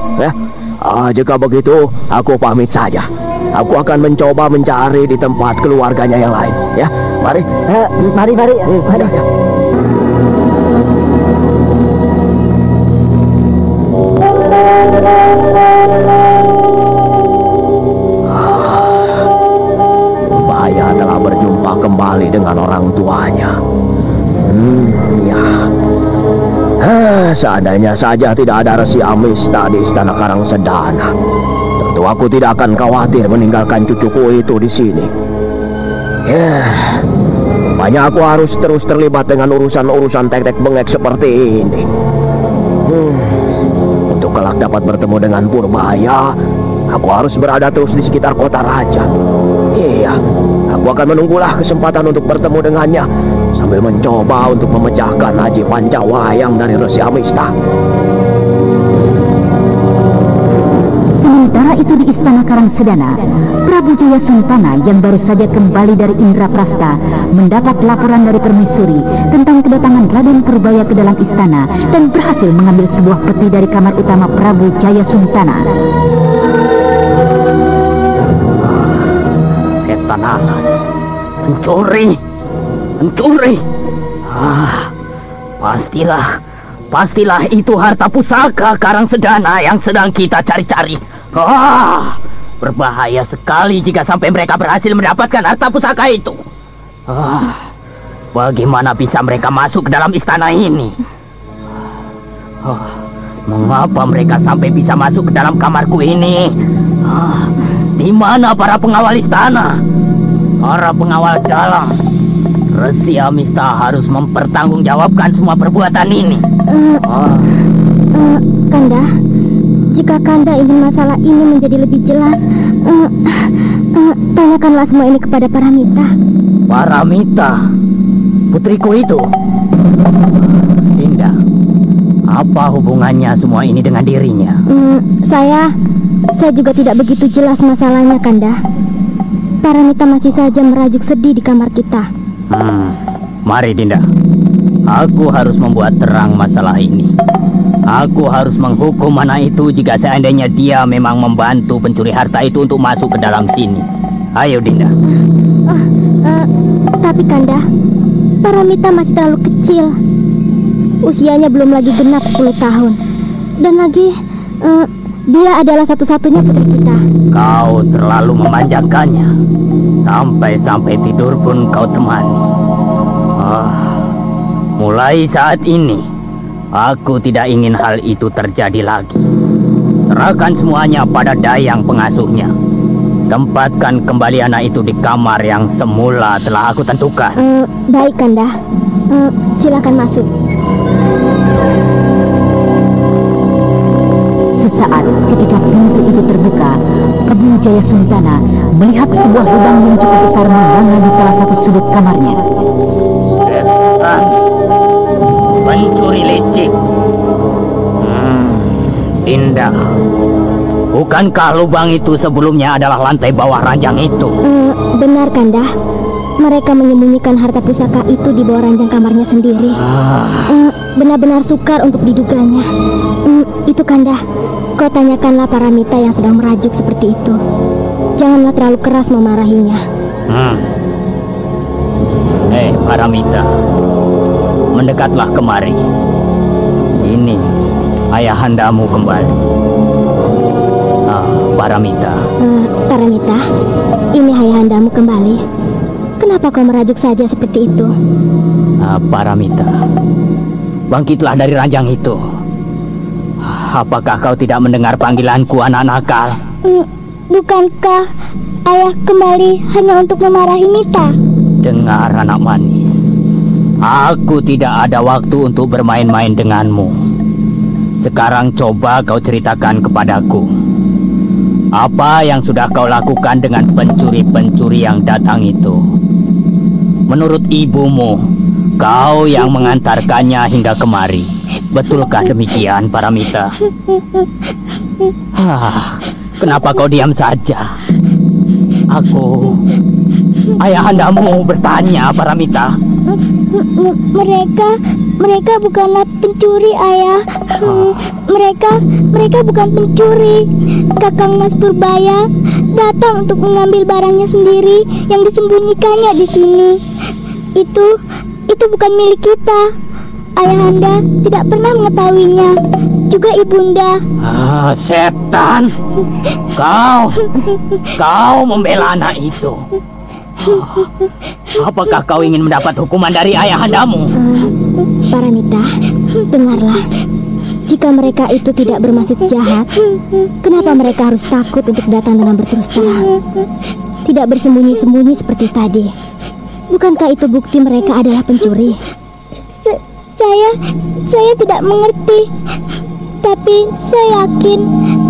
Jika begitu, aku pamit saja. Aku akan mencoba mencari di tempat keluarganya yang lain. Ya, mari. Mari. Purbaya telah berjumpa kembali dengan orang tuanya. Ya. Seandainya saja tidak ada Resi Amista di istana Karangsedana, tentu aku tidak akan khawatir meninggalkan cucuku itu di sini. Rupanya aku harus terus terlibat dengan urusan-urusan tek-tek bengek seperti ini. Untuk kelak dapat bertemu dengan Purbaya, aku harus berada terus di sekitar kota raja. Iya, aku akan menunggulah kesempatan untuk bertemu dengannya sambil mencoba untuk memecahkan Aji Pancawayang dari Resi Amista. Sementara itu di Istana Karangsedana, Prabu Jayasuntana yang baru saja kembali dari Indraprasta mendapat laporan dari Permaisuri tentang kedatangan Raden Purbaya ke dalam istana dan berhasil mengambil sebuah peti dari kamar utama Prabu Jayasuntana. Setan alas, pencuri. Pastilah itu harta pusaka Karangsedana yang sedang kita cari-cari. Berbahaya sekali jika sampai mereka berhasil mendapatkan harta pusaka itu. Bagaimana bisa mereka masuk ke dalam istana ini? Mengapa mereka sampai bisa masuk ke dalam kamarku ini? Di mana para pengawal istana? Para pengawal dalam. Resi Amista harus mempertanggungjawabkan semua perbuatan ini. Kanda, jika Kanda ingin masalah ini menjadi lebih jelas, tanyakanlah semua ini kepada Paramita. Paramita? Putriku itu? Dinda, apa hubungannya semua ini dengan dirinya? Saya juga tidak begitu jelas masalahnya, Kanda. Paramita masih saja merajuk sedih di kamar kita. Mari Dinda, aku harus membuat terang masalah ini. Aku harus menghukum anak itu jika seandainya dia memang membantu pencuri harta itu untuk masuk ke dalam sini. Ayo Dinda. Tapi Kanda, Paramita masih terlalu kecil. Usianya belum lagi genap 10 tahun. Dan lagi, dia adalah satu-satunya putri kita. Kau terlalu memanjakannya. Sampai-sampai tidur pun kau temani. Mulai saat ini aku tidak ingin hal itu terjadi lagi. Serahkan semuanya pada Dayang pengasuhnya. Tempatkan kembali anak itu di kamar yang semula telah aku tentukan. Baik Kanda, silakan masuk. Sesaat ketika pintu itu terbuka, Prabu Jayasuntana melihat sebuah lubang yang cukup besar menganga di salah satu sudut kamarnya. Setan, pencuri licik. Dinda, bukankah lubang itu sebelumnya adalah lantai bawah ranjang itu? Benar Kanda, mereka menyembunyikan harta pusaka itu di bawah ranjang kamarnya sendiri. Benar-benar sukar untuk diduganya. Itu Kanda, kau tanyakanlah Paramita yang sedang merajuk seperti itu. Janganlah terlalu keras memarahinya. Paramita, mendekatlah kemari. Ini ayahandamu kembali. Paramita. Paramita, ini ayahandamu kembali. Kenapa kau merajuk saja seperti itu? Paramita, bangkitlah dari ranjang itu. Apakah kau tidak mendengar panggilanku, anak nakal? Bukankah ayah kembali hanya untuk memarahi Mita? Dengar anak manis, aku tidak ada waktu untuk bermain-main denganmu. Sekarang coba kau ceritakan kepadaku, apa yang sudah kau lakukan dengan pencuri-pencuri yang datang itu? Menurut ibumu, kau yang mengantarkannya hingga kemari. Betulkah demikian, Paramita? Kenapa kau diam saja? Ayahandamu bertanya, Paramita. Mereka bukanlah pencuri, Ayah. Mereka bukan pencuri. Kakang Mas Purbaya datang untuk mengambil barangnya sendiri yang disembunyikannya di sini. Itu bukan milik kita. Ayahanda tidak pernah mengetahuinya. Juga ibunda. Setan. Kau membela anak itu. Apakah kau ingin mendapat hukuman dari ayahandamu? Paramita, dengarlah. Jika mereka itu tidak bermaksud jahat, kenapa mereka harus takut untuk datang dengan berterus terang? Tidak bersembunyi-sembunyi seperti tadi. Bukankah itu bukti mereka adalah pencuri? Saya tidak mengerti. Tapi saya yakin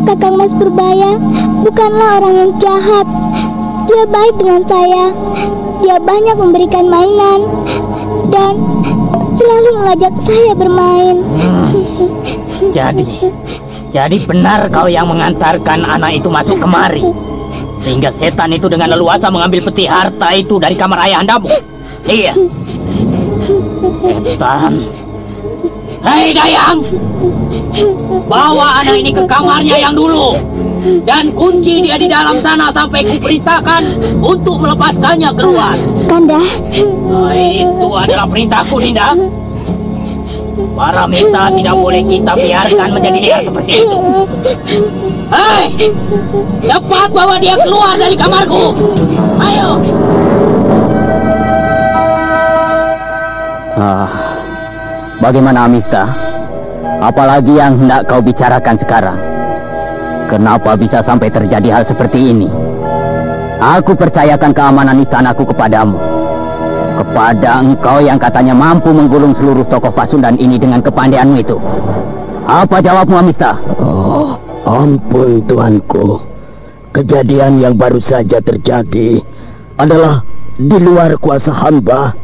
Kakang Mas Purbaya bukanlah orang yang jahat. Dia baik dengan saya. Dia banyak memberikan mainan dan selalu mengajak saya bermain. Jadi benar kau yang mengantarkan anak itu masuk kemari, sehingga setan itu dengan leluasa mengambil peti harta itu dari kamar ayahandamu. Iya. Setan. Hei Dayang, bawa anak ini ke kamarnya yang dulu dan kunci dia di dalam sana sampai kuperintahkan untuk melepaskannya keluar. Kanda. Itu adalah perintahku, Dinda. Paramita tidak boleh kita biarkan menjadi liar seperti itu. Hei, cepat bawa dia keluar dari kamarku. Ayo. Bagaimana Amista? Apalagi yang hendak kau bicarakan sekarang? Kenapa bisa sampai terjadi hal seperti ini? Aku percayakan keamanan istanaku kepadamu. Kepada engkau yang katanya mampu menggulung seluruh tokoh Pasundan ini dengan kepandaianmu itu. Apa jawabmu, Amista? Oh, ampun tuanku. Kejadian yang baru saja terjadi adalah di luar kuasa hamba.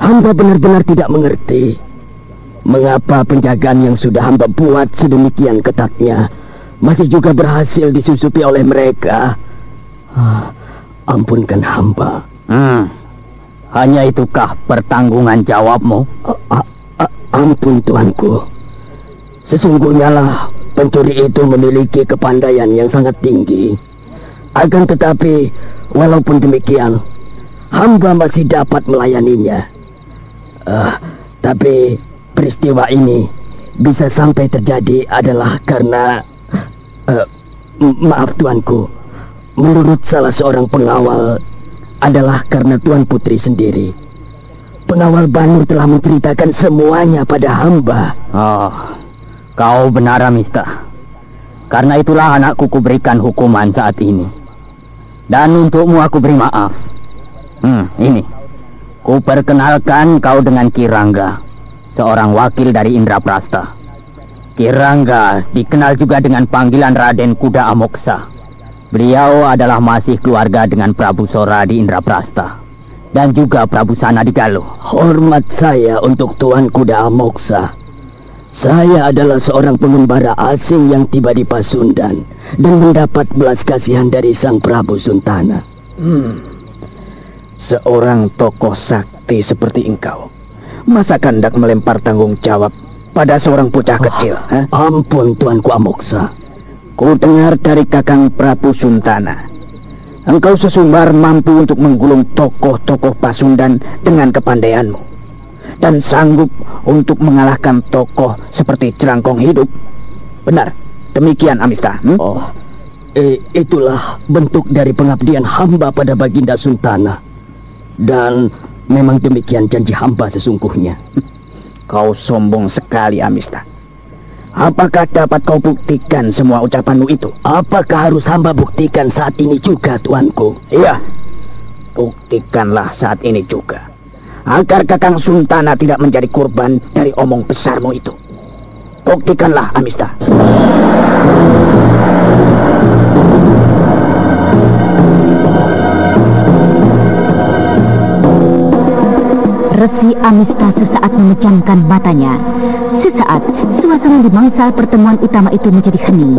Hamba benar-benar tidak mengerti mengapa penjagaan yang sudah hamba buat sedemikian ketatnya masih juga berhasil disusupi oleh mereka. Ampunkan hamba. Hanya itukah pertanggungan jawabmu? Ampun tuanku. Sesungguhnya lah pencuri itu memiliki kepandaian yang sangat tinggi. Akan tetapi walaupun demikian hamba masih dapat melayaninya. Tapi peristiwa ini bisa sampai terjadi adalah karena maaf tuanku, menurut salah seorang pengawal adalah karena Tuan Putri sendiri. Pengawal Banur telah menceritakan semuanya pada hamba. Kau benar, Amista. Karena itulah anakku kuberikan hukuman saat ini. Dan untukmu aku beri maaf. Ini kuperkenalkan kau dengan Kirangga, seorang wakil dari Indraprasta. Kirangga dikenal juga dengan panggilan Raden Kuda Amoksa. Beliau adalah masih keluarga dengan Prabu Sora di Indraprasta dan juga Prabu Sana di Galuh. Hormat saya untuk Tuan Kuda Amoksa. Saya adalah seorang pengembara asing yang tiba di Pasundan dan mendapat belas kasihan dari Sang Prabu Suntana. Seorang tokoh sakti seperti engkau, masa hendak melempar tanggung jawab pada seorang bocah kecil? Ampun Tuanku Amoksa. Ku dengar dari Kakang Prabu Suntana, engkau sesumbar mampu untuk menggulung tokoh-tokoh Pasundan dengan kepandaianmu, dan sanggup untuk mengalahkan tokoh seperti Jelangkong Hidup. Benar demikian, Amista? Itulah bentuk dari pengabdian hamba pada Baginda Suntana. Dan memang demikian janji hamba sesungguhnya. Kau sombong sekali, Amista. Apakah dapat kau buktikan semua ucapanmu itu? Apakah harus hamba buktikan saat ini juga, tuanku? Iya, buktikanlah saat ini juga, agar Kakang Suntana tidak menjadi korban dari omong besarmu itu. Buktikanlah, Amista. Resi Amista sesaat memejamkan matanya. Sesaat suasana di bangsal pertemuan utama itu menjadi hening.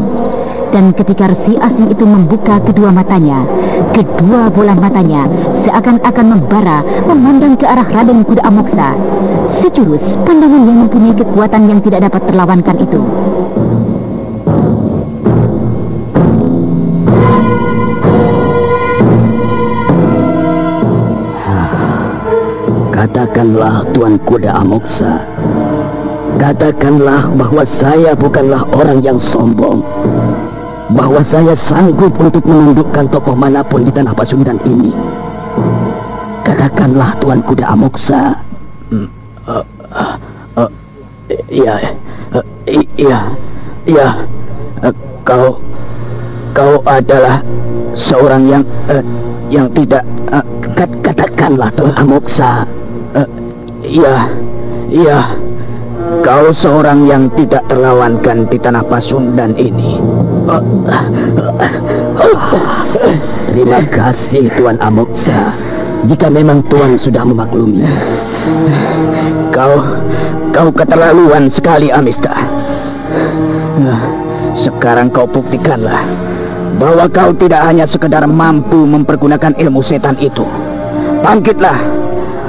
Dan ketika resi asing itu membuka kedua matanya, kedua bola matanya seakan-akan membara memandang ke arah Raden Kuda Amoksa. Sejurus pandangan yang mempunyai kekuatan yang tidak dapat terlawankan itu. Katakanlah Tuan Kuda Amoksa. Katakanlah bahwa saya bukanlah orang yang sombong, bahwa saya sanggup untuk menundukkan tokoh manapun di tanah Pasundan ini. Katakanlah Tuan Kuda Amoksa. Iya. Kau adalah seorang yang tidak. Katakanlah Tuan Amoksa. Iya. Kau seorang yang tidak terlawankan di tanah Pasundan ini. Terima kasih Tuan Amoksa. Jika memang Tuan sudah memaklumi. Kau keterlaluan sekali, Amista. Sekarang kau buktikanlah bahwa kau tidak hanya sekedar mampu mempergunakan ilmu setan itu. Bangkitlah,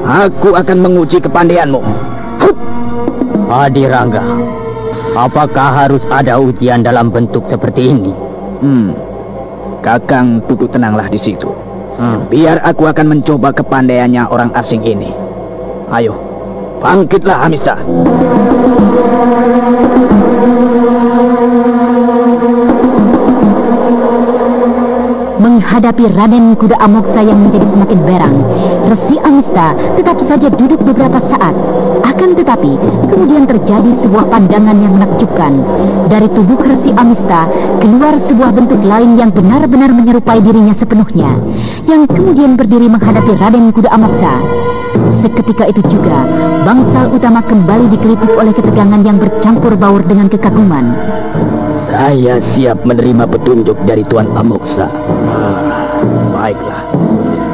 aku akan menguji kepandaianmu. Adirangga, apakah harus ada ujian dalam bentuk seperti ini? Kakang duduk tenanglah di situ. Biar aku akan mencoba kepandaiannya orang asing ini. Ayo, bangkitlah Amista. Menghadapi Raden Kuda Amoksa yang menjadi semakin berang, Resi Amista tetap saja duduk beberapa saat. Akan tetapi, kemudian terjadi sebuah pandangan yang menakjubkan. Dari tubuh Resi Amista keluar sebuah bentuk lain yang benar-benar menyerupai dirinya sepenuhnya, yang kemudian berdiri menghadapi Raden Kuda Amoksa. Seketika itu juga, bangsal utama kembali dikeliput oleh ketegangan yang bercampur baur dengan kekaguman. Saya siap menerima petunjuk dari Tuan Amoksa. Baiklah,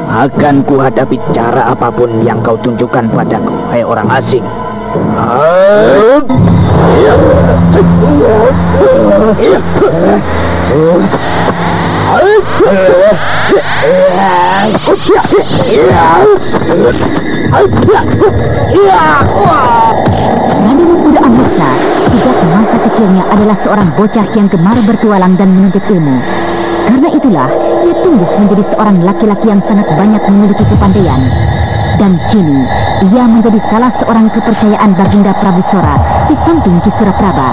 akan kuhadapi cara apapun yang kau tunjukkan padaku, hai orang asing. Raden Kuda Amoksa sejak masa kecilnya adalah seorang bocah yang gemar bertualang dan menuntut ilmu. Karena itulah ia tumbuh menjadi seorang laki-laki yang sangat banyak memiliki kepandaian. Dan kini ia menjadi salah seorang kepercayaan Baginda Prabu Sora di samping Ki Suraprabha.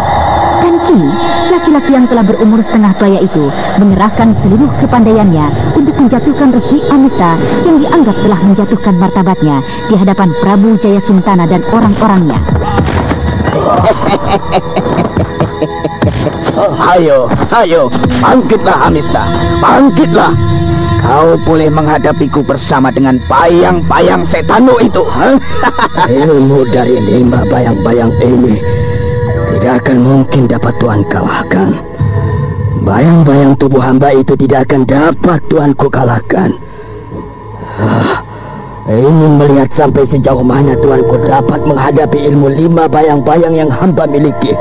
Dan kini laki-laki yang telah berumur setengah baya itu mengerahkan seluruh kepandaiannya untuk menjatuhkan Resi Amista yang dianggap telah menjatuhkan martabatnya di hadapan Prabu Jaya Suntana dan orang-orangnya. Ayo, bangkitlah Amista, bangkitlah. Kau boleh menghadapiku bersama dengan bayang-bayang setanmu itu. Ilmu dari 5 bayang-bayang ini tidak akan mungkin dapat Tuan kalahkan. Bayang-bayang tubuh hamba itu tidak akan dapat Tuanku kalahkan. Ingin melihat sampai sejauh mana Tuanku dapat menghadapi ilmu 5 bayang-bayang yang hamba miliki.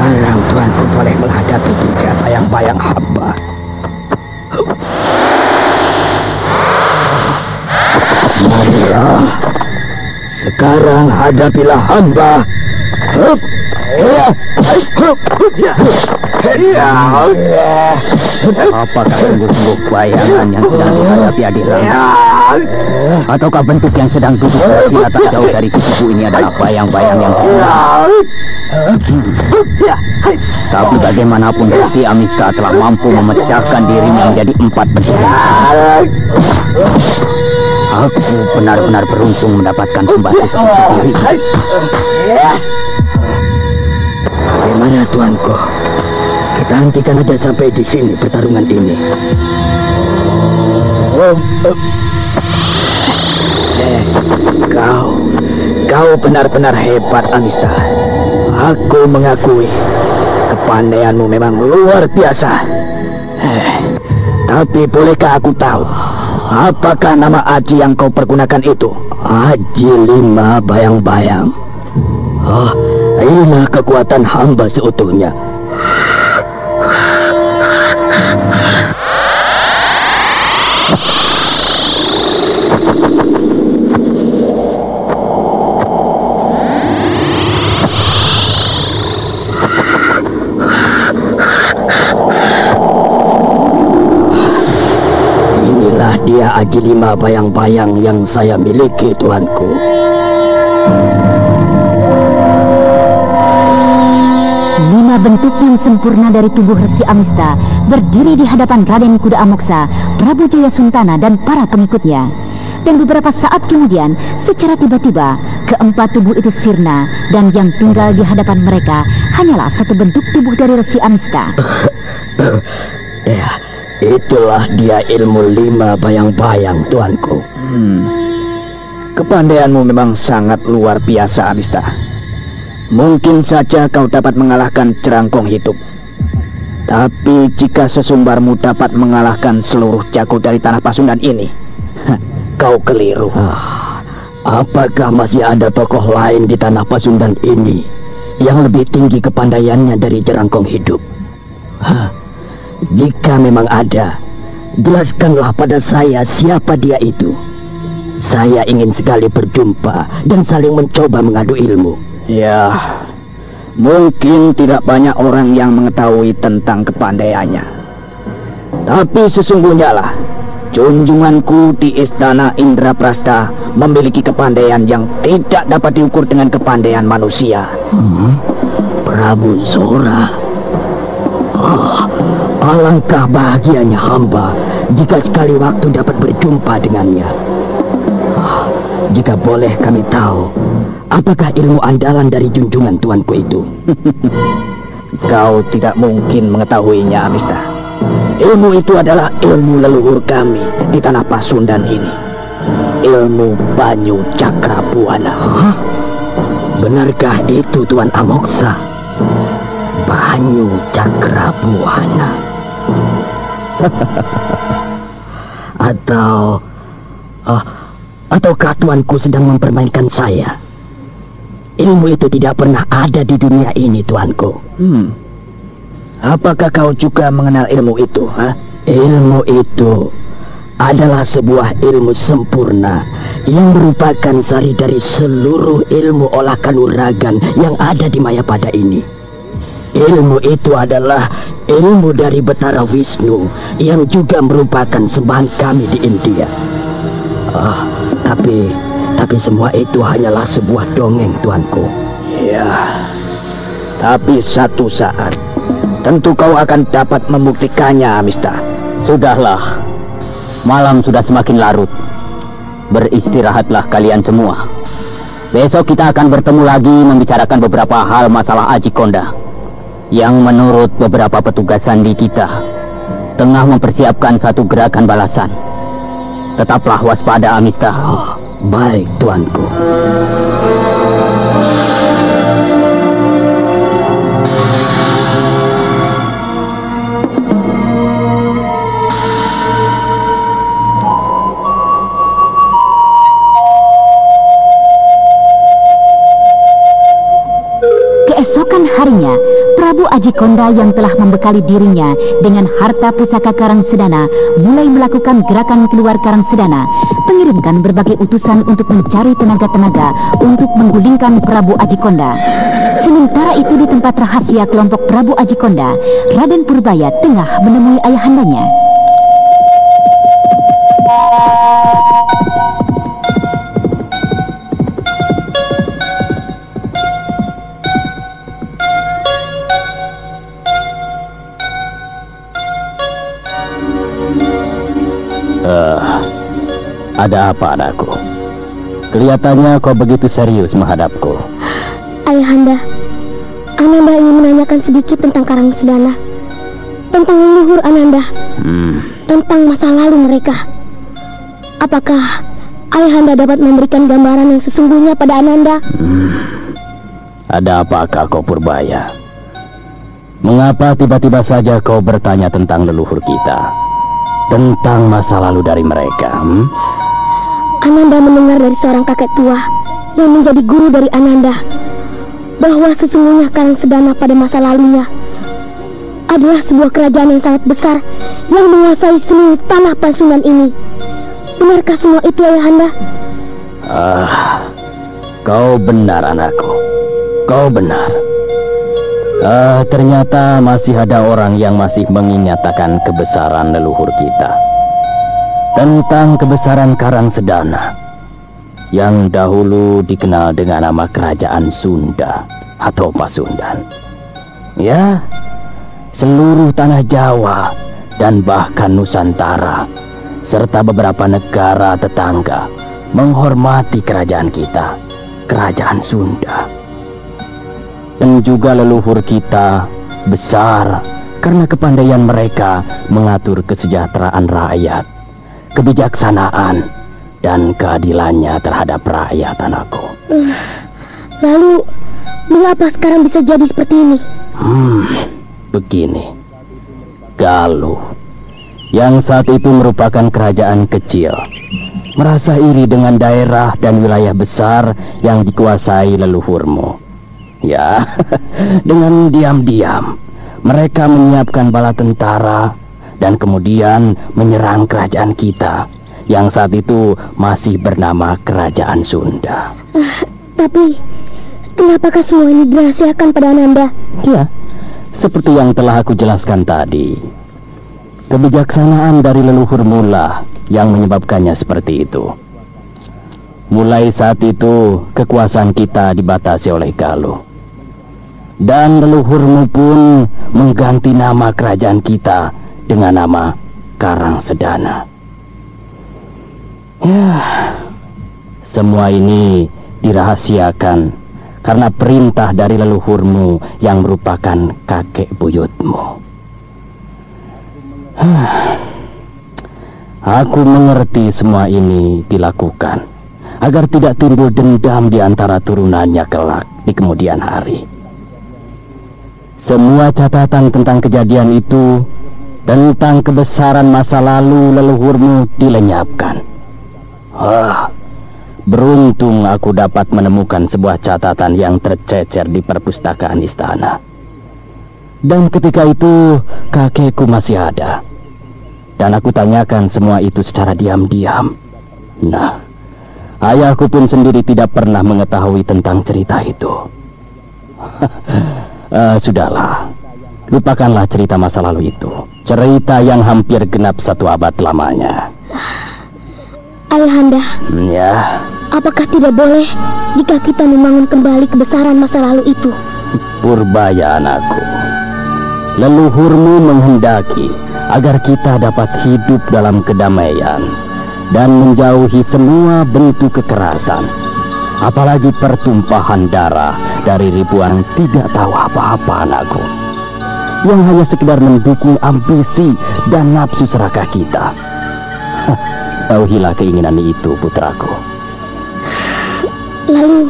Sekarang Tuanku boleh menghadapi 3 bayang-bayang hamba. Marilah, sekarang hadapilah hamba. Apakah sungguh-sungguh bayangan yang sedang dihadapi Adirangga? Ataukah bentuk yang sedang duduk bersila tak jauh dari si tubuh ini adalah bayang-bayang yang hilang? Tapi bagaimanapun Resi Amista telah mampu memecahkan dirinya menjadi 4 bentuk. Aku benar-benar beruntung mendapatkan pembantu seperti diri. Bagaimana Tuanku? Kita hentikan aja sampai di sini pertarungan ini. Kau benar-benar hebat, Amista. Aku mengakui kepandaianmu memang luar biasa. Tapi bolehkah aku tahu apakah nama aji yang kau pergunakan itu? Aji 5 bayang-bayang. Inilah kekuatan hamba seutuhnya. Inilah dia aji 5 bayang-bayang yang saya miliki, Tuanku. Bentuk yang sempurna dari tubuh Resi Amista berdiri di hadapan Raden Kuda Amoksa, Prabu Jaya Suntana dan para pengikutnya. Dan beberapa saat kemudian, secara tiba-tiba, keempat tubuh itu sirna dan yang tinggal di hadapan mereka hanyalah satu bentuk tubuh dari Resi Amista. Ya, itulah dia ilmu 5 bayang-bayang, Tuanku. Kepandaianmu memang sangat luar biasa, Amista. Mungkin saja kau dapat mengalahkan Jerangkong Hidup. Tapi jika sesumbarmu dapat mengalahkan seluruh jago dari tanah Pasundan ini, kau keliru. Apakah masih ada tokoh lain di tanah Pasundan ini yang lebih tinggi kepandaiannya dari Jerangkong Hidup? Jika memang ada, jelaskanlah pada saya siapa dia itu. Saya ingin sekali berjumpa dan saling mencoba mengadu ilmu. Ya, mungkin tidak banyak orang yang mengetahui tentang kepandaiannya. Tapi sesungguhnya lah, junjunganku di Istana Indraprasta memiliki kepandaian yang tidak dapat diukur dengan kepandaian manusia. Prabu Sora. Alangkah bahagianya hamba jika sekali waktu dapat berjumpa dengannya. Jika boleh kami tahu, apakah ilmu andalan dari junjungan tuanku itu? Kau tidak mungkin mengetahuinya, Amista. Ilmu itu adalah ilmu leluhur kami di tanah Pasundan ini. Ilmu Banyu Cakrabuana. Benarkah itu, Tuan Amoksa? Banyu Cakrabuana. Ataukah tuanku sedang mempermainkan saya? Ilmu itu tidak pernah ada di dunia ini, tuanku. Apakah kau juga mengenal ilmu itu? Ilmu itu adalah sebuah ilmu sempurna yang merupakan sari dari seluruh ilmu olah kanuragan yang ada di Mayapada ini. Ilmu itu adalah ilmu dari Betara Wisnu yang juga merupakan sembahan kami di India. Tapi semua itu hanyalah sebuah dongeng, tuanku. Ya, tapi satu saat tentu kau akan dapat membuktikannya, Amista. Sudahlah, malam sudah semakin larut. Beristirahatlah kalian semua. Besok kita akan bertemu lagi membicarakan beberapa hal masalah Aji Konda yang menurut beberapa petugas sandi kita tengah mempersiapkan satu gerakan balasan. Tetaplah waspada, Amista. Baik, tuanku. Keesokan harinya, Prabu Aji Konda yang telah membekali dirinya dengan harta pusaka Karang Sedana mulai melakukan gerakan keluar Karang Sedana, mengirimkan berbagai utusan untuk mencari tenaga-tenaga untuk menggulingkan Prabu Aji Konda. Sementara itu di tempat rahasia kelompok Prabu Aji Konda, Raden Purbaya tengah menemui ayahandanya. Ada apa, anakku? Kelihatannya kau begitu serius menghadapku. Ayahanda, Ananda ingin menanyakan sedikit tentang Karang Sedana, tentang leluhur Ananda, tentang masa lalu mereka. Apakah Ayahanda dapat memberikan gambaran yang sesungguhnya pada Ananda? Ada apakah kau, Purbaya? Mengapa tiba-tiba saja kau bertanya tentang leluhur kita? Tentang masa lalu dari mereka? Ananda mendengar dari seorang kakek tua yang menjadi guru dari Ananda bahwa sesungguhnya Karang Sedana pada masa lalunya adalah sebuah kerajaan yang sangat besar yang menguasai seluruh tanah Pasundan ini. Benarkah semua itu, Ayahanda? Kau benar, anakku. Kau benar. Ternyata masih ada orang yang masih mengingatkan kebesaran leluhur kita. Tentang kebesaran Karang Sedana yang dahulu dikenal dengan nama Kerajaan Sunda atau Pasundan. Ya, seluruh tanah Jawa dan bahkan Nusantara serta beberapa negara tetangga menghormati kerajaan kita, Kerajaan Sunda. Dan juga leluhur kita besar karena kepandaian mereka mengatur kesejahteraan rakyat, kebijaksanaan, dan keadilannya terhadap rakyat, anakku. Lalu, Mengapa sekarang bisa jadi seperti ini? Begini, Galuh yang saat itu merupakan kerajaan kecil merasa iri dengan daerah dan wilayah besar yang dikuasai leluhurmu. Ya, dengan diam-diam mereka menyiapkan bala tentara dan kemudian menyerang kerajaan kita yang saat itu masih bernama Kerajaan Sunda. Tapi kenapakah semua ini dirahasiakan pada Ananda? Ya, seperti yang telah aku jelaskan tadi, kebijaksanaan dari leluhur mula yang menyebabkannya seperti itu. Mulai saat itu, kekuasaan kita dibatasi oleh Galuh. Dan leluhurmu pun mengganti nama kerajaan kita dengan nama Karangsedana. Ya, semua ini dirahasiakan karena perintah dari leluhurmu yang merupakan kakek buyutmu. Aku mengerti semua ini dilakukan agar tidak timbul dendam di antara turunannya kelak di kemudian hari. Semua catatan tentang kejadian itu, tentang kebesaran masa lalu leluhurmu dilenyapkan. Beruntung aku dapat menemukan sebuah catatan yang tercecer di perpustakaan istana. Dan ketika itu kakekku masih ada. Dan aku tanyakan semua itu secara diam-diam. Nah, ayahku pun sendiri tidak pernah mengetahui tentang cerita itu. Sudahlah, lupakanlah cerita masa lalu itu. Cerita yang hampir genap 1 abad lamanya. Ayahanda, ya. Apakah tidak boleh jika kita membangun kembali kebesaran masa lalu itu? Purbaya anakku, leluhurmu menghendaki agar kita dapat hidup dalam kedamaian dan menjauhi semua bentuk kekerasan, apalagi pertumpahan darah dari ribuan tidak tahu apa-apa anakku, yang hanya sekedar mendukung ambisi dan nafsu serakah kita. Tauhilah keinginan itu, putraku. Lalu,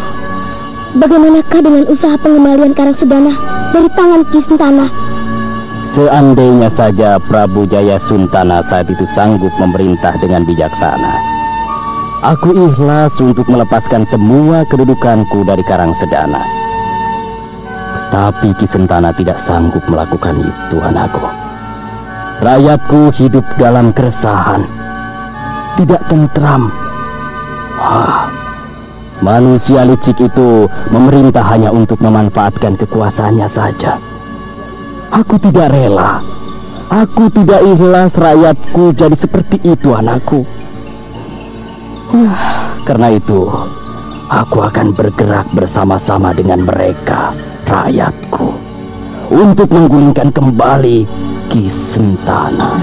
bagaimanakah dengan usaha pengembalian Karangsedana dari tangan Ki Suntana? Seandainya saja Prabu Jaya Suntana saat itu sanggup memerintah dengan bijaksana, aku ikhlas untuk melepaskan semua kedudukanku dari Karangsedana. Tapi Ki Sentana tidak sanggup melakukan itu, anakku. Rakyatku hidup dalam keresahan, tidak tentram. Manusia licik itu memerintah hanya untuk memanfaatkan kekuasaannya saja. Aku tidak rela. Aku tidak ikhlas rakyatku jadi seperti itu, anakku. Karena itu, aku akan bergerak bersama-sama dengan mereka, rakyatku, untuk menggulingkan kembali Ki Sentana.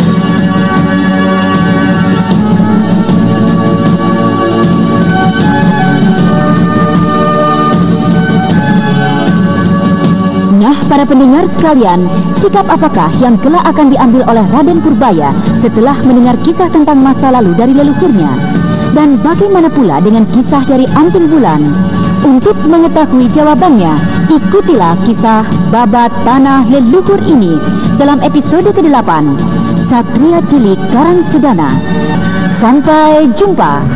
Nah, para pendengar sekalian, sikap apakah yang kelak akan diambil oleh Raden Purbaya setelah mendengar kisah tentang masa lalu dari leluhurnya? Dan bagaimana pula dengan kisah dari Anting Bulan? Untuk mengetahui jawabannya, ikutilah kisah Babat Tanah Leluhur ini dalam episode ke-8, Satria Cilik Karangsedana. Sampai jumpa.